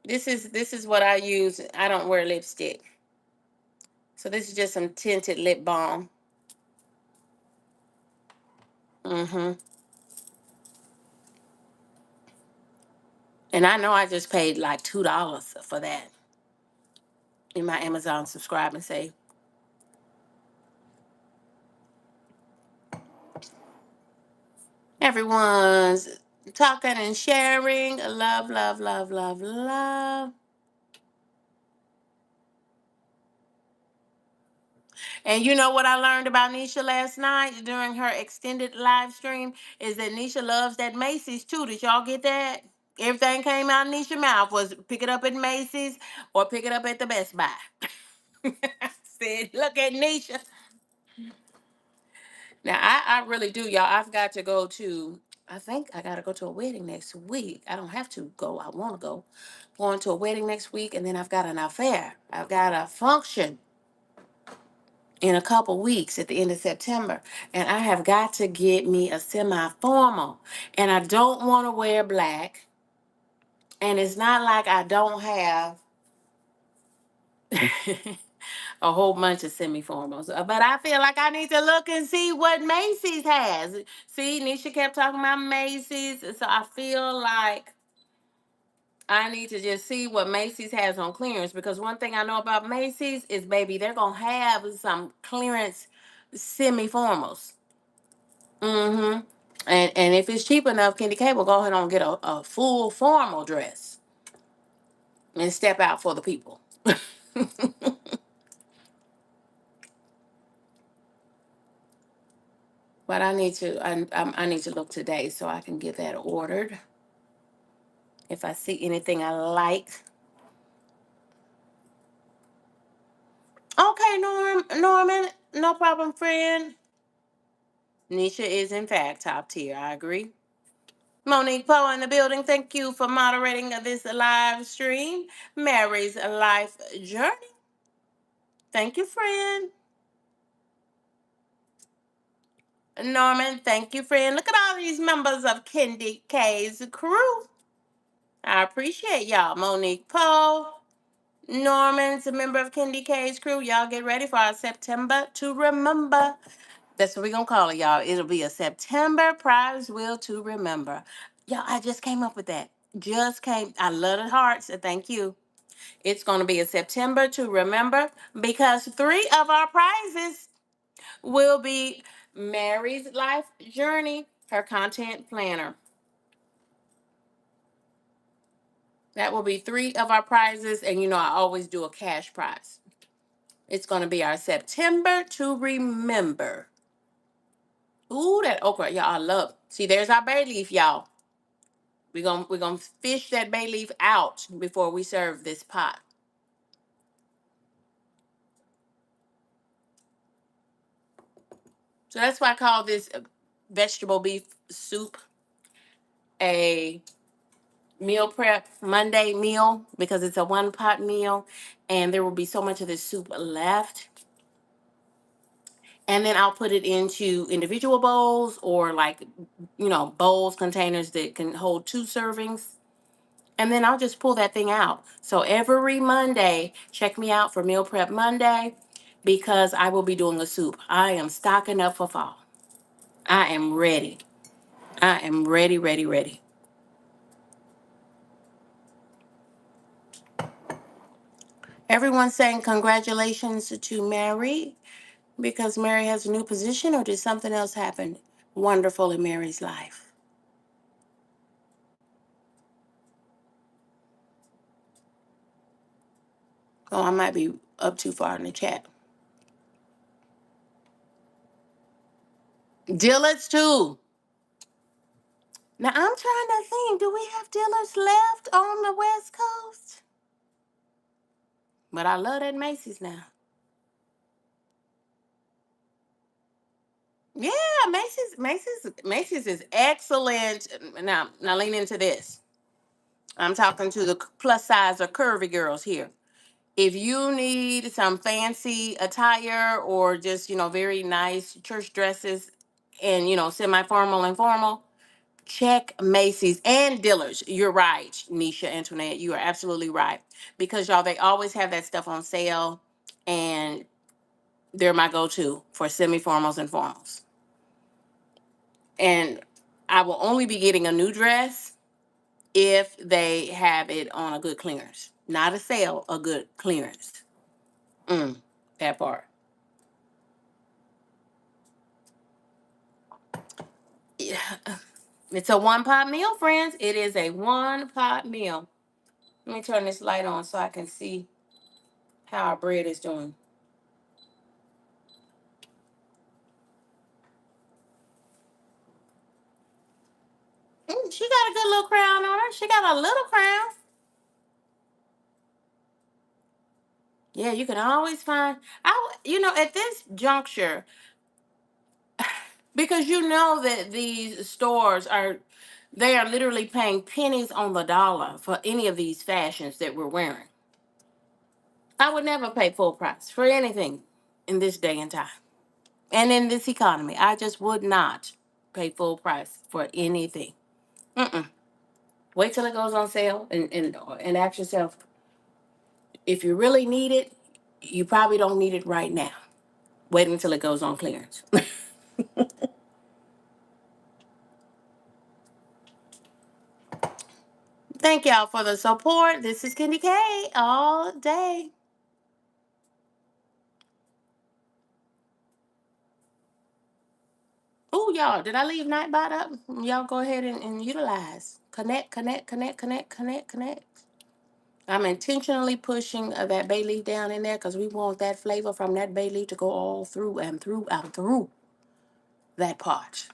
This is what I use. I don't wear lipstick. So this is just some tinted lip balm. Mm-hmm. And I know I just paid like $2 for that in my Amazon subscribe and save. Everyone's talking and sharing. Love, love, love, love, love. And you know what I learned about Nisha last night during her extended live stream is that Nisha loves that Macy's too. Did y'all get that? Everything came out Nisha's mouth was pick it up at Macy's or pick it up at the Best Buy. I said, look at Nisha. Now I really do, y'all. I've got to go to. I think I got to go to a wedding next week. I don't have to go. I want to go. Going to a wedding next week, and then I've got an affair. I've got a function in a couple weeks at the end of September, and I have got to get me a semi-formal. And I don't want to wear black. And it's not like I don't have a whole bunch of semi-formals. But I feel like I need to look and see what Macy's has. See, Nisha kept talking about Macy's. So I feel like I need to just see what Macy's has on clearance. Because one thing I know about Macy's is, baby, they're going to have some clearance semi-formals. Mm-hmm. And if it's cheap enough, KendyK will go ahead and get a full formal dress and step out for the people. But I need to look today so I can get that ordered. If I see anything I like. Okay, Norman, no problem, friend. Nisha is in fact top tier. I agree. Monique Poe in the building. Thank you for moderating this live stream. Mary's life journey. Thank you, friend. Norman, thank you, friend. Look at all these members of KendyK's crew. I appreciate y'all. Monique Poe. Norman's a member of KendyK's crew. Y'all get ready for our September to remember. That's what we're going to call it, y'all. It'll be a September prize wheel to remember. Y'all, I just came up with that. Just came. I love the hearts. Thank you. It's going to be a September to remember because 3 of our prizes will be Mary's life journey, her content planner. That will be 3 of our prizes. And you know, I always do a cash prize. It's going to be our September to remember. Ooh, that okra, y'all, I love. See, there's our bay leaf, y'all. We're gonna fish that bay leaf out before we serve this pot. So that's why I call this vegetable beef soup a meal prep Monday meal, because it's a one pot meal and there will be so much of this soup left. And then I'll put it into individual bowls or like, bowls, containers that can hold 2 servings. And then I'll just pull that thing out. So every Monday, check me out for Meal Prep Monday because I will be doing a soup. I am stocking up for fall. I am ready. I am ready, ready, ready. Everyone's saying congratulations to Mary because Mary has a new position, or did something else happen wonderful in Mary's life? Oh, I might be up too far in the chat. Dillard's too. Now I'm trying to think, do we have Dillard's left on the West Coast? But I love that Macy's now. Yeah, Macy's is excellent. Now lean into this. I'm talking to the plus size or curvy girls here. If you need some fancy attire or just, very nice church dresses and, semi formal and formal, check Macy's and Dillard's. You're right, Nisha Antoinette. You are absolutely right. Because, y'all, they always have that stuff on sale. And they're my go to for semi formals and formals. And I will only be getting a new dress if they have it on a good clearance. Not a sale, a good clearance. That part. Yeah. It's a one pot meal, friends. It is a one pot meal. Let me turn this light on so I can see how our bread is doing. She got a good little crown on her. She got a little crown. Yeah, you can always find. At this juncture, because you know that these stores they are literally paying pennies on the dollar for any of these fashions that we're wearing. I would never pay full price for anything in this day and time. And in this economy, I just would not pay full price for anything. Mm-mm. Wait till it goes on sale and ask yourself, if you really need it, you probably don't need it right now. Wait until it goes on clearance. Thank y'all for the support. This is KendyK all day. Oh, y'all, did I leave Nightbot up? Y'all go ahead and utilize. Connect, connect, connect, connect, connect, connect. I'm intentionally pushing that bay leaf down in there because we want that flavor from that bay leaf to go all through and through and through that pot.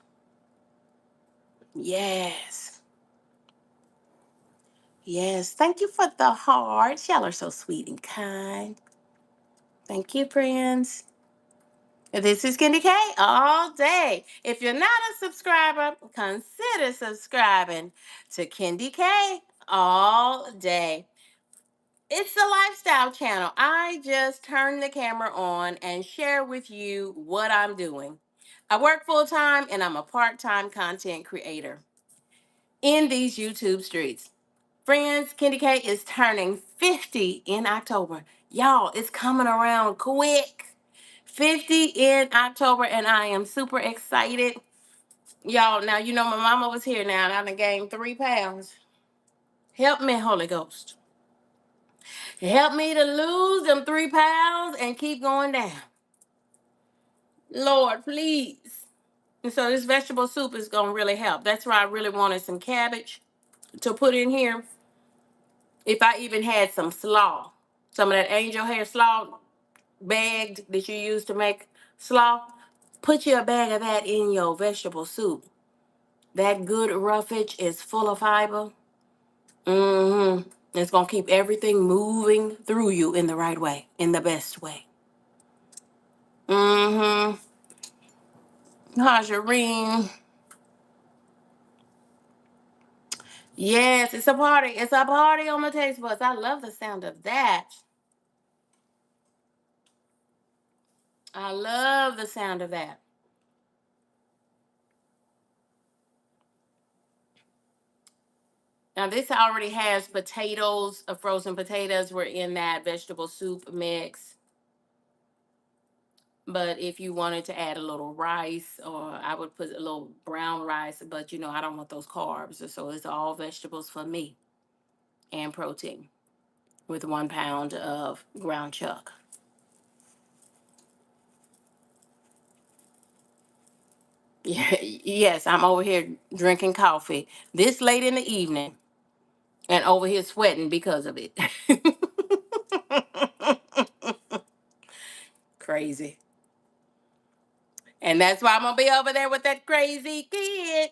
Yes. Yes. Thank you for the hearts. Y'all are so sweet and kind. Thank you, friends. This is KendyK all day. If you're not a subscriber, consider subscribing to KendyK all day. It's a lifestyle channel. I just turn the camera on and share with you what I'm doing. I work full time and I'm a part time content creator in these YouTube streets. Friends, KendyK is turning 50 in October. Y'all, it's coming around quick. 50 in October, and I am super excited. Y'all, now you know my mama was here now, and I done gained 3 pounds. Help me, Holy Ghost. Help me to lose them 3 pounds and keep going down. Lord, please. And so this vegetable soup is going to really help. That's why I really wanted some cabbage to put in here. If I even had some slaw, some of that angel hair slaw bagged that you use to make slaw, put you a bag of that in your vegetable soup. That good roughage is full of fiber. Mm-hmm. It's going to keep everything moving through you in the right way, in the best way. Mm-hmm. Hajarine. Yes, it's a party. It's a party on the taste buds. I love the sound of that. I love the sound of that. Now, this already has potatoes, frozen potatoes were in that vegetable soup mix. But if you wanted to add a little rice, or I would put a little brown rice, but I don't want those carbs. So it's all vegetables for me and protein with 1 pound of ground chuck. Yeah, yes, I'm over here drinking coffee this late in the evening and over here sweating because of it. Crazy. And that's why I'm going to be over there with that crazy kid.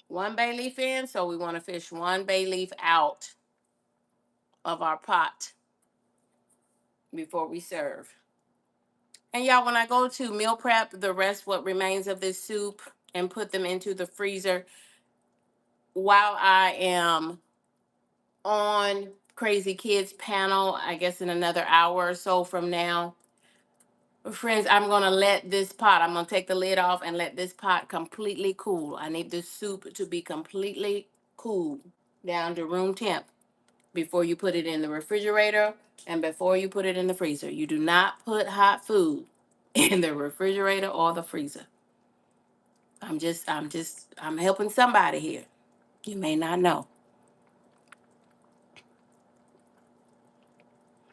One bay leaf in, so we want to fish one bay leaf out of our pot. before we serve. And y'all, when I go to meal prep the rest, what remains of this soup, and put them into the freezer while I am on Crazy Kids panel, I guess in another hour or so from now, friends, I'm gonna let this pot, I'm gonna take the lid off and let this pot completely cool. I need this soup to be completely cool down to room temp before you put it in the refrigerator and before you put it in the freezer. You do not put hot food in the refrigerator or the freezer. I'm helping somebody here. You may not know.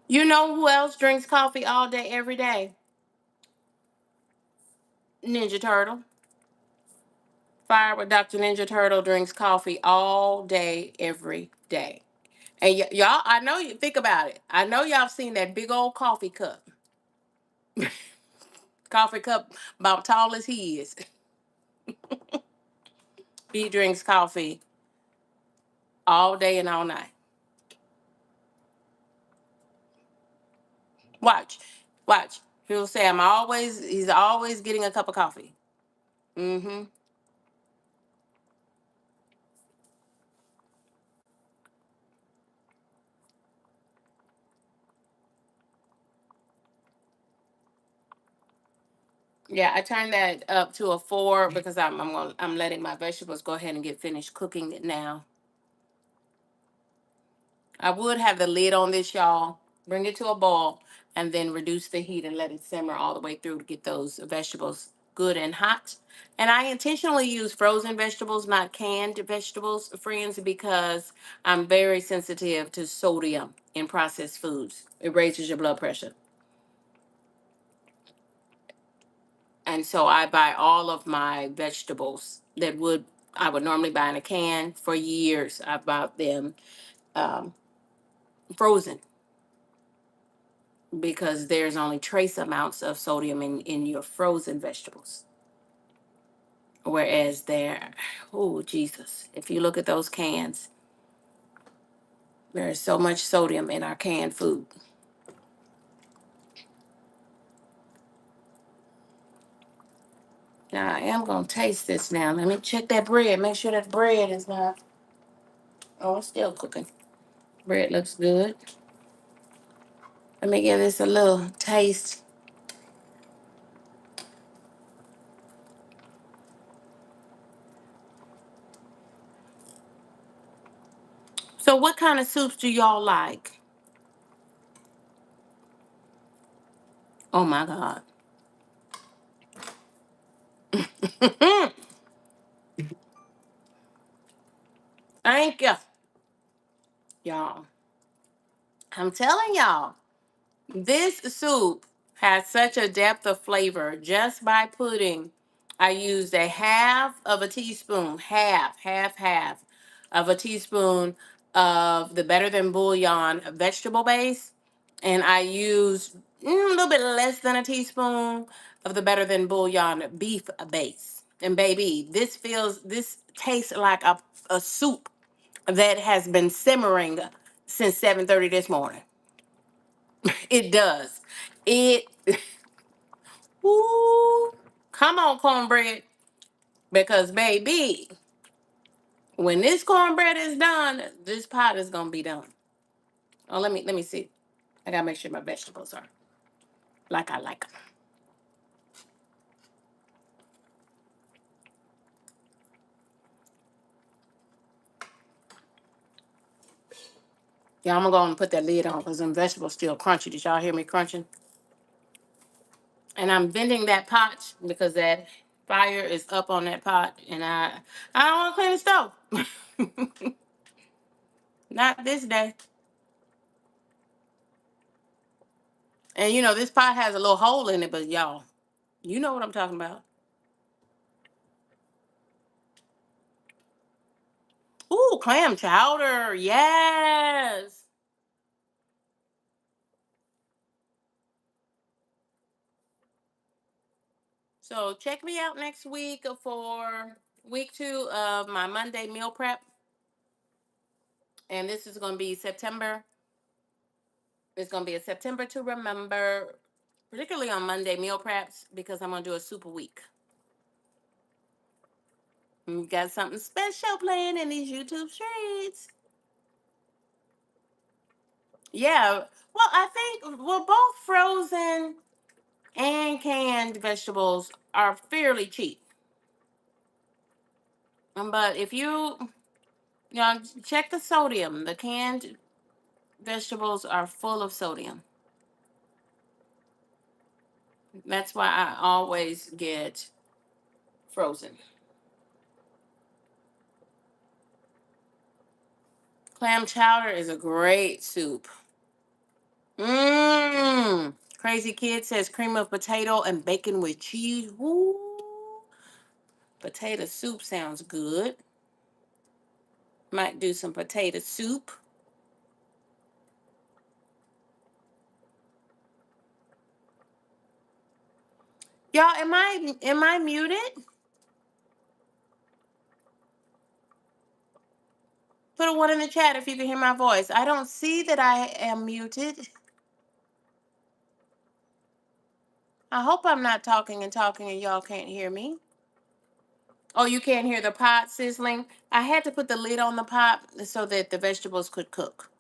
You know who else drinks coffee all day, every day? Ninja Turtle. Fire with Dr. Ninja Turtle drinks coffee all day, every day. And y'all, I know you think about it. I know y'all seen that big old coffee cup about tall as he is. He drinks coffee all day and all night. Watch, watch. He'll say, he's always getting a cup of coffee. Mm-hmm. Yeah, I turned that up to a 4 because I'm letting my vegetables go ahead and get finished cooking it now. I would have the lid on this, y'all. Bring it to a boil and then reduce the heat and let it simmer all the way through to get those vegetables good and hot. And I intentionally use frozen vegetables, not canned vegetables, friends, because I'm very sensitive to sodium in processed foods. It raises your blood pressure. And so I buy all of my vegetables I would normally buy in a can. For years I bought them um, frozen because there's only trace amounts of sodium in your frozen vegetables. Whereas oh Jesus, if you look at those cans, there is so much sodium in our canned food. Now I am gonna taste this now. Let me check that bread. Make sure that bread is not. Oh, it's still cooking. Bread looks good. Let me give this a little taste. So, what kind of soups do y'all like? Oh my God. Thank you, y'all. I'm telling y'all. This soup has such a depth of flavor just by I used a half of a teaspoon of the Better Than Bouillon vegetable base. And I used a little bit less than a teaspoon of the Better Than Bouillon beef base. And baby, this tastes like a soup that has been simmering since 7:30 this morning. It does. It, ooh, come on, cornbread. Because, baby, when this cornbread is done, this pot is going to be done. Oh, let me see. I got to make sure my vegetables are like I like them. Yeah, I'm going to go and put that lid on because them vegetables still crunchy. Did y'all hear me crunching? And I'm venting that pot because that fire is up on that pot. And I don't want to clean the stove. Not this day. And this pot has a little hole in it, but y'all, you know what I'm talking about. Ooh, clam chowder. Yes. So check me out next week for week 2 of my Monday meal prep. And this is going to be September It's gonna be a September to remember, particularly on Monday meal preps, because I'm gonna do a super week. We got something special playing in these YouTube streets. Yeah. Well, I think both frozen and canned vegetables are fairly cheap. But if you check the sodium, the canned vegetables are full of sodium. That's why I always get frozen. Clam chowder is a great soup. Mmm. Crazy Kid says cream of potato and bacon with cheese. Woo. Potato soup sounds good. Might do some potato soup. Y'all, am I muted? Put a one in the chat if you can hear my voice. I don't see that I am muted. I hope I'm not talking and talking and y'all can't hear me. Oh, you can't hear the pot sizzling? I had to put the lid on the pot so that the vegetables could cook.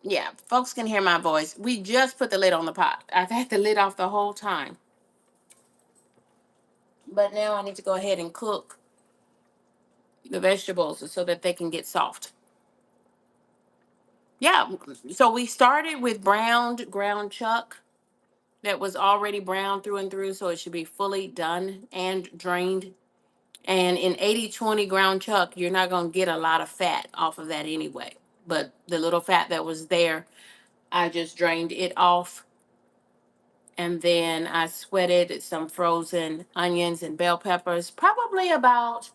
Yeah, folks can hear my voice. We just put the lid on the pot. I've had the lid off the whole time. But now I need to go ahead and cook the vegetables so that they can get soft. Yeah, so we started with browned ground chuck that was already brown through and through, so it should be fully done and drained. And in 80/20 ground chuck, you're not going to get a lot of fat off of that anyway. But the little fat that was there, I just drained it off. And then I sweated some frozen onions and bell peppers, probably about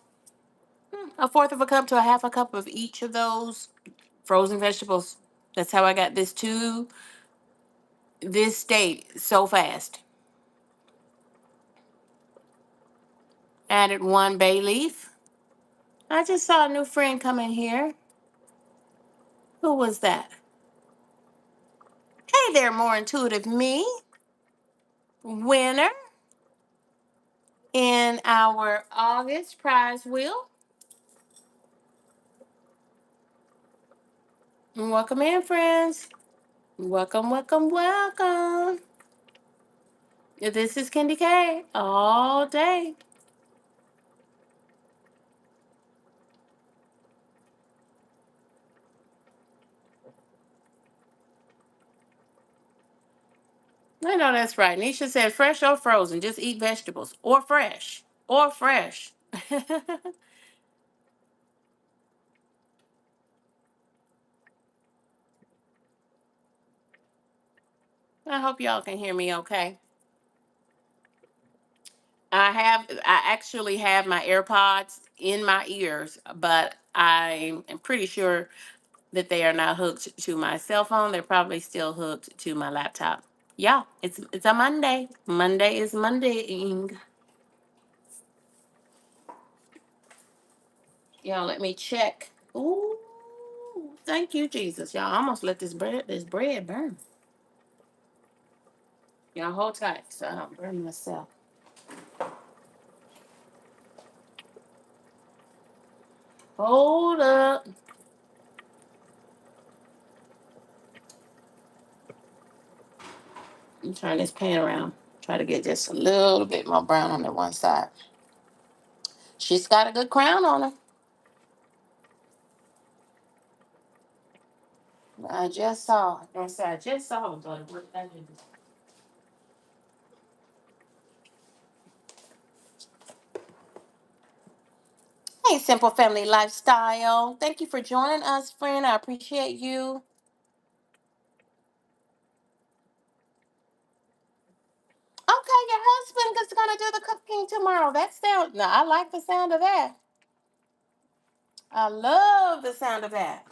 a fourth of a cup to a half a cup of each of those frozen vegetables. That's how I got this to this state so fast. Added one bay leaf. I just saw a new friend come in here. Who was that? Hey there, more intuitive me. Winner in our August prize wheel. Welcome in, friends. Welcome, welcome, welcome. This is KendyK all day. I know that's right. Nisha said fresh or frozen. Just eat vegetables. Or fresh. Or fresh. I hope y'all can hear me okay. I actually have my AirPods in my ears, but I am pretty sure that they are not hooked to my cell phone. They're probably still hooked to my laptop. Yeah, it's a Monday. Monday is Mondaying. Y'all let me check. Ooh, thank you, Jesus. Y'all almost let this bread burn. Y'all hold tight so I don't burn myself. Hold up. Let me turn this pan around. Try to get just a little bit more brown on the one side. She's got a good crown on her. I just saw. I just saw it, but what did I do? Hey, Simple Family Lifestyle. Thank you for joining us, friend. I appreciate you. Okay, your husband is gonna do the cooking tomorrow. That sound. No, I like the sound of that. I love the sound of that.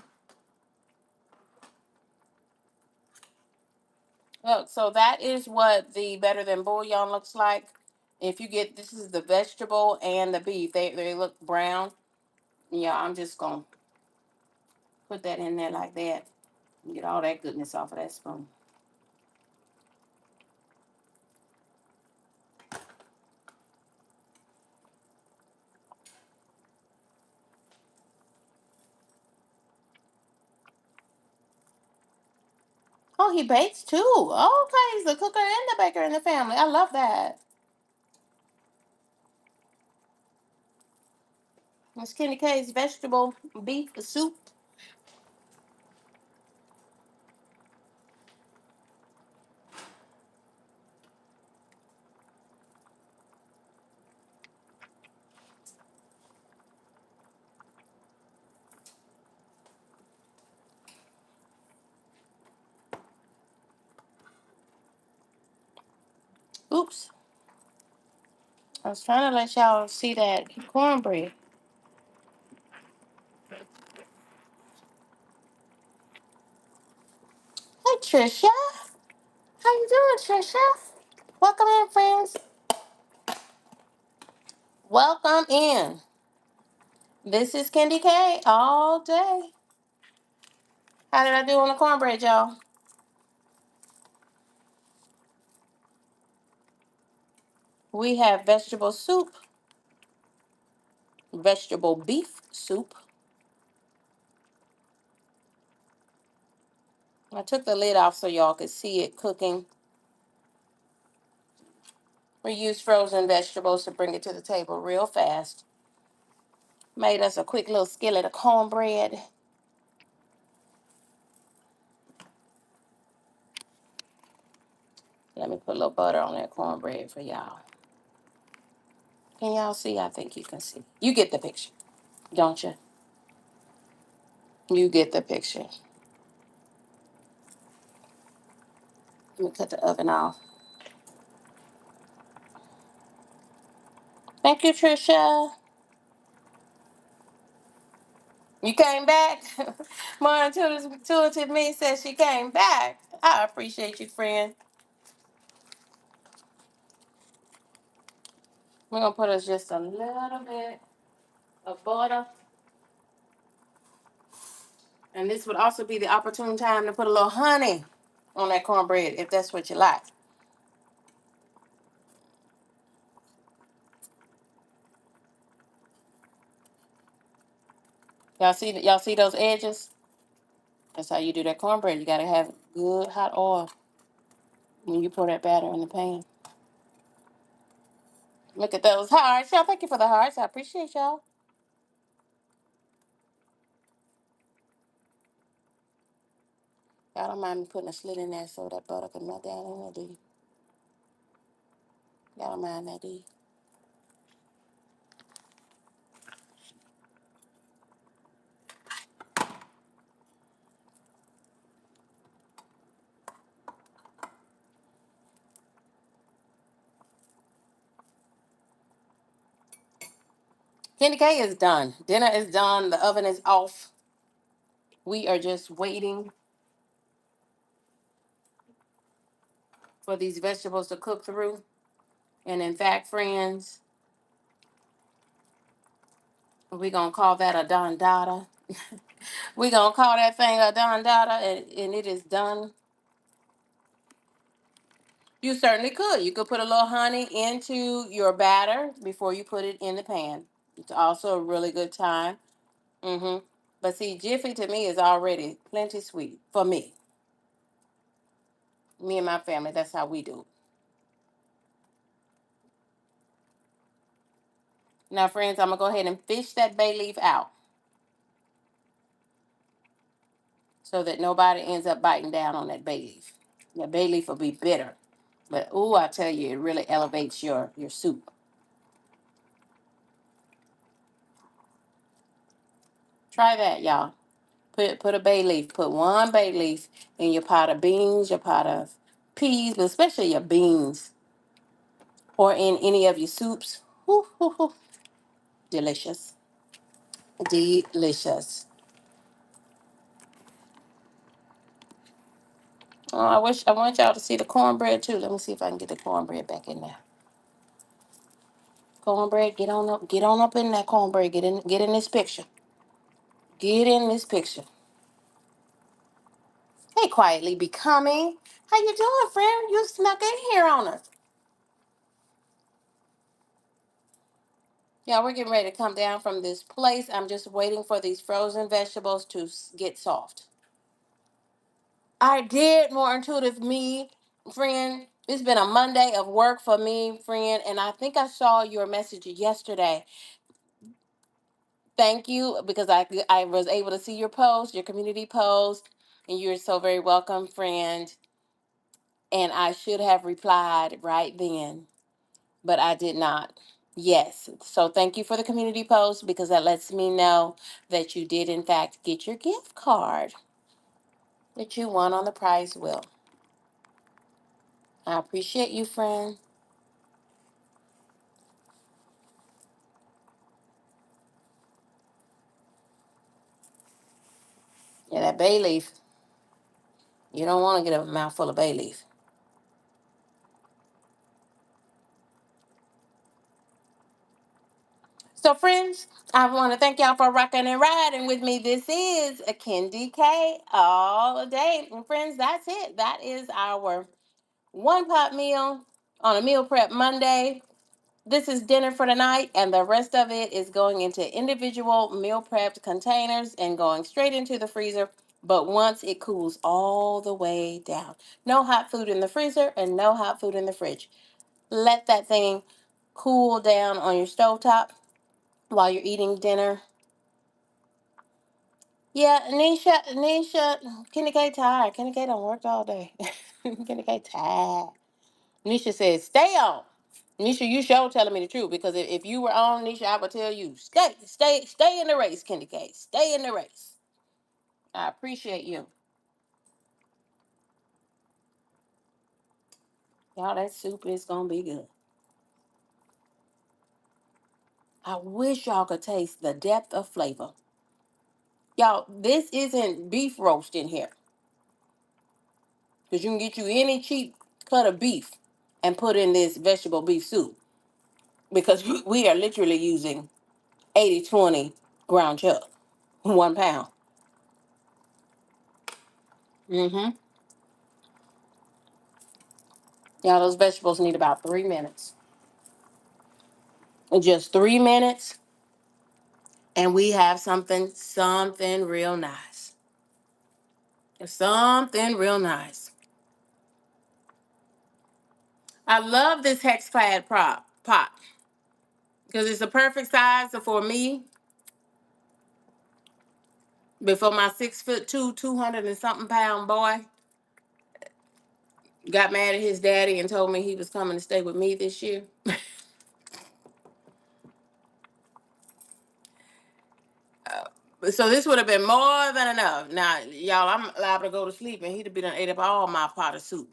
Look, so that is what the better than bouillon looks like. If you get this is the vegetable and the beef. They look brown. Yeah, I'm just gonna put that in there like that. Get all that goodness off of that spoon. Oh, he bakes too. Okay, he's the cooker and the baker in the family. I love that. Miss Kenny K's vegetable beef soup. Oops. I was trying to let y'all see that cornbread. Hey, Trisha. How you doing, Trisha? Welcome in, friends. Welcome in. This is KendyK all day. How did I do on the cornbread, y'all? We have vegetable soup, vegetable beef soup. I took the lid off so y'all could see it cooking. We used frozen vegetables to bring it to the table real fast. Made us a quick little skillet of cornbread. Let me put a little butter on that cornbread for y'all. Can y'all see? I think you can see. You get the picture, don't you? You get the picture. Let me cut the oven off. Thank you, Trisha. You came back? My intuitive me says she came back. I appreciate you, friend. We're going to put us just a little bit of butter. And this would also be the opportune time to put a little honey on that cornbread if that's what you like. Y'all see those edges? That's how you do that cornbread. You gotta have good hot oil when you pour that batter in the pan. Look at those hearts. Y'all, thank you for the hearts. I appreciate y'all. Y'all don't mind me putting a slit in there so that butter can melt down in there, do you? Y'all don't mind that, do you? KendyK is done. Dinner is done. The oven is off. We are just waiting for these vegetables to cook through. And in fact, friends, we're going to call that a dondada. We're going to call that thing a dondada, and it is done. You certainly could. You could put a little honey into your batter before you put it in the pan. It's also a really good time. But see, Jiffy to me is already plenty sweet for me. Me and my family, that's how we do it. Now, friends, I'm going to go ahead and fish that bay leaf out so that nobody ends up biting down on that bay leaf. The bay leaf will be bitter. But, ooh, I tell you, it really elevates your soup. Try that, y'all. Put a bay leaf. Put one bay leaf in your pot of beans, your pot of peas, but especially your beans, or in any of your soups. Whew, whew, whew. Delicious. Delicious. Oh, I want y'all to see the cornbread too. Let me see if I can get the cornbread back in there. Cornbread, get on up in that cornbread. Get in this picture. Get in this picture. Hey, quietly becoming. How you doing, friend? You snuck in here on us. Yeah, we're getting ready to come down from this place. I'm just waiting for these frozen vegetables to get soft. I did more intuitive me, friend. It's been a Monday of work for me, friend, and I think I saw your message yesterday. Thank you because I was able to see your post, your community post, and you're so very welcome, friend. And I should have replied right then, but I did not. Yes. So thank you for the community post because that lets me know that you did in fact get your gift card that you won on the prize wheel. I appreciate you, friend. Yeah, that bay leaf. You don't want to get a mouthful of bay leaf. So, friends, I want to thank y'all for rocking and riding with me. This is a KendyK all day. And, friends, that's it. That is our one pot meal on a meal prep Monday. This is dinner for the night, and the rest of it is going into individual meal prepped containers and going straight into the freezer. But once it cools all the way down, no hot food in the freezer and no hot food in the fridge. Let that thing cool down on your stovetop while you're eating dinner. Yeah, Nisha, Kenny K tired. Kenny K done worked all day. Kenny K tired. Nisha says, stay on. Nisha, you sure telling me the truth because if you were on, Nisha, I would tell you, stay in the race, Kenny K. Stay in the race. I appreciate you. Y'all, that soup is gonna be good. I wish y'all could taste the depth of flavor. Y'all, this isn't beef roast in here. Because you can get you any cheap cut of beef and put in this vegetable beef soup. Because we are literally using 80/20 ground chuck, 1 pound. Mm-hmm. Y'all, those vegetables need about 3 minutes. Just 3 minutes, and we have something real nice. Something real nice. I love this hex clad pot because it's the perfect size for me. Before my 6'2", 200 and something pound boy got mad at his daddy and told me he was coming to stay with me this year. So this would have been more than enough. Now, y'all, I'm liable to go to sleep and he'd have been ate up all my pot of soup.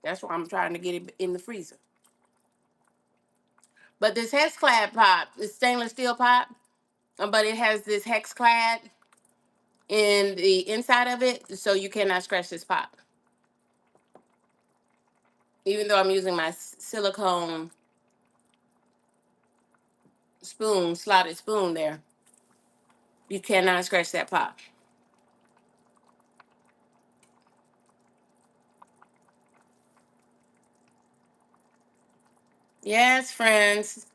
That's why I'm trying to get it in the freezer. But this hex clad pot, it's stainless steel pot, but it has this hex clad in the inside of it, so you cannot scratch this pot. Even though I'm using my silicone spoon, slotted spoon there, you cannot scratch that pot. Yes, friends.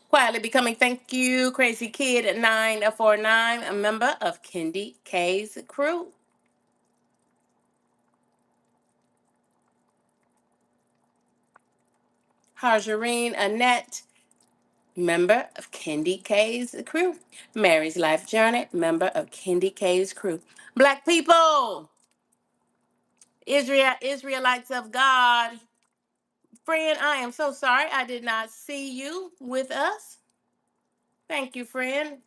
Quietly becoming, thank you, Crazy Kid at 949, a member of KendyK's crew. Harjarine Annette, member of KendyK's crew. Mary's Life Journey, member of KendyK's crew. Black people, Israelites of God. Friend, I am so sorry I did not see you with us. Thank you, friend.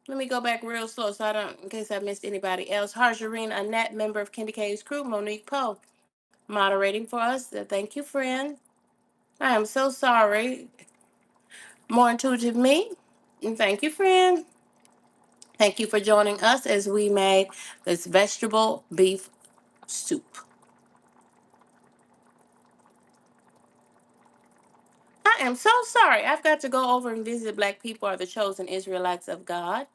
Let me go back real slow so I don't, in case I missed anybody else. Harjarine Annette, member of KendyK's crew. Monique Poe, moderating for us. Thank you, friend. I am so sorry. More intuitive me. And thank you, friend. Thank you for joining us as we made this vegetable beef soup. I am so sorry. I've got to go over and visit Black people are the chosen Israelites of God.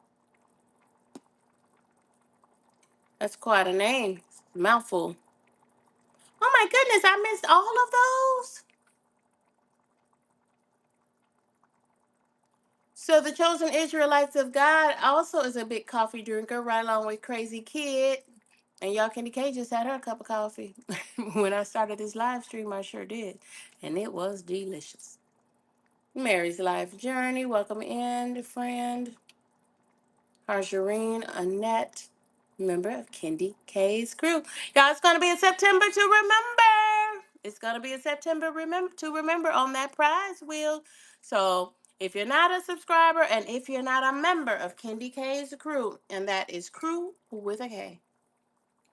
That's quite a name. Mouthful. Oh my goodness, I missed all of those. So the chosen Israelites of God also is a big coffee drinker, right along with Crazy Kid. And y'all, KendyK just had her cup of coffee. When I started this live stream, I sure did. And it was delicious. Mary's Life Journey, welcome in, friend. Harjarine Annette, member of KendyK's crew. Y'all, it's going to be in September to remember. It's going to be in September to remember on that prize wheel. So if you're not a subscriber and if you're not a member of KendyK's crew, and that is crew with a K.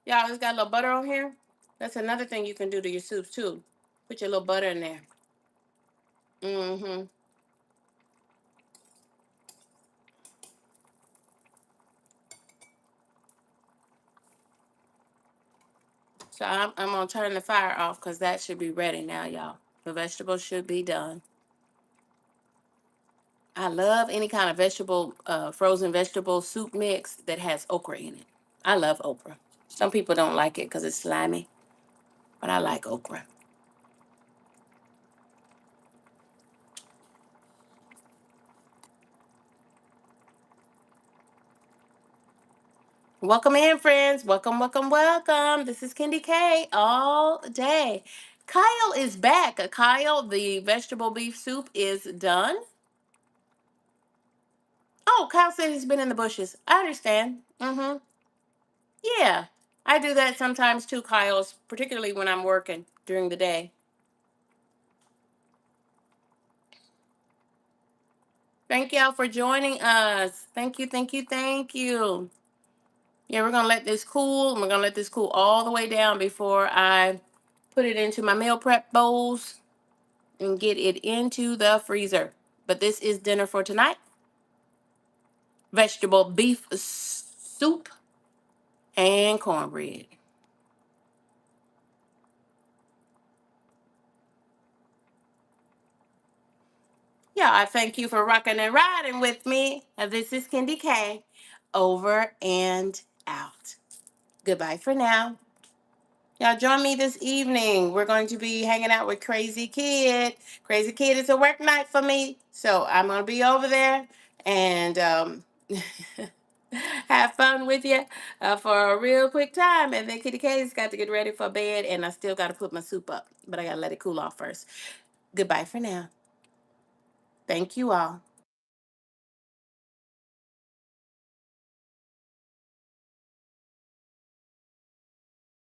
Y'all, it's got a little butter on here. That's another thing you can do to your soups too. Put your little butter in there. Mm-hmm. So I'm going to turn the fire off because that should be ready now, y'all. The vegetables should be done. I love any kind of vegetable, frozen vegetable soup mix that has okra in it. I love okra. Some people don't like it because it's slimy, but I like okra. Welcome in, friends. Welcome, welcome, welcome. This is KendyK all day. Kyle is back. Kyle, the vegetable beef soup is done. Oh, Kyle said he's been in the bushes. I understand. Mm-hmm. Yeah. I do that sometimes too, Kyle's, particularly when I'm working during the day. Thank y'all for joining us. Thank you, thank you, thank you. Yeah, we're gonna let this cool. We're gonna let this cool all the way down before I put it into my meal prep bowls and get it into the freezer. But this is dinner for tonight. Vegetable beef soup and cornbread. Yeah, I thank you for rocking and riding with me. This is KendyK. Over and out. Goodbye for now. Y'all join me this evening. We're going to be hanging out with Crazy Kid. Crazy Kid is a work night for me. So I'm going to be over there and have fun with you for a real quick time. And then Kitty K's got to get ready for bed. And I still got to put my soup up. But I got to let it cool off first. Goodbye for now. Thank you all.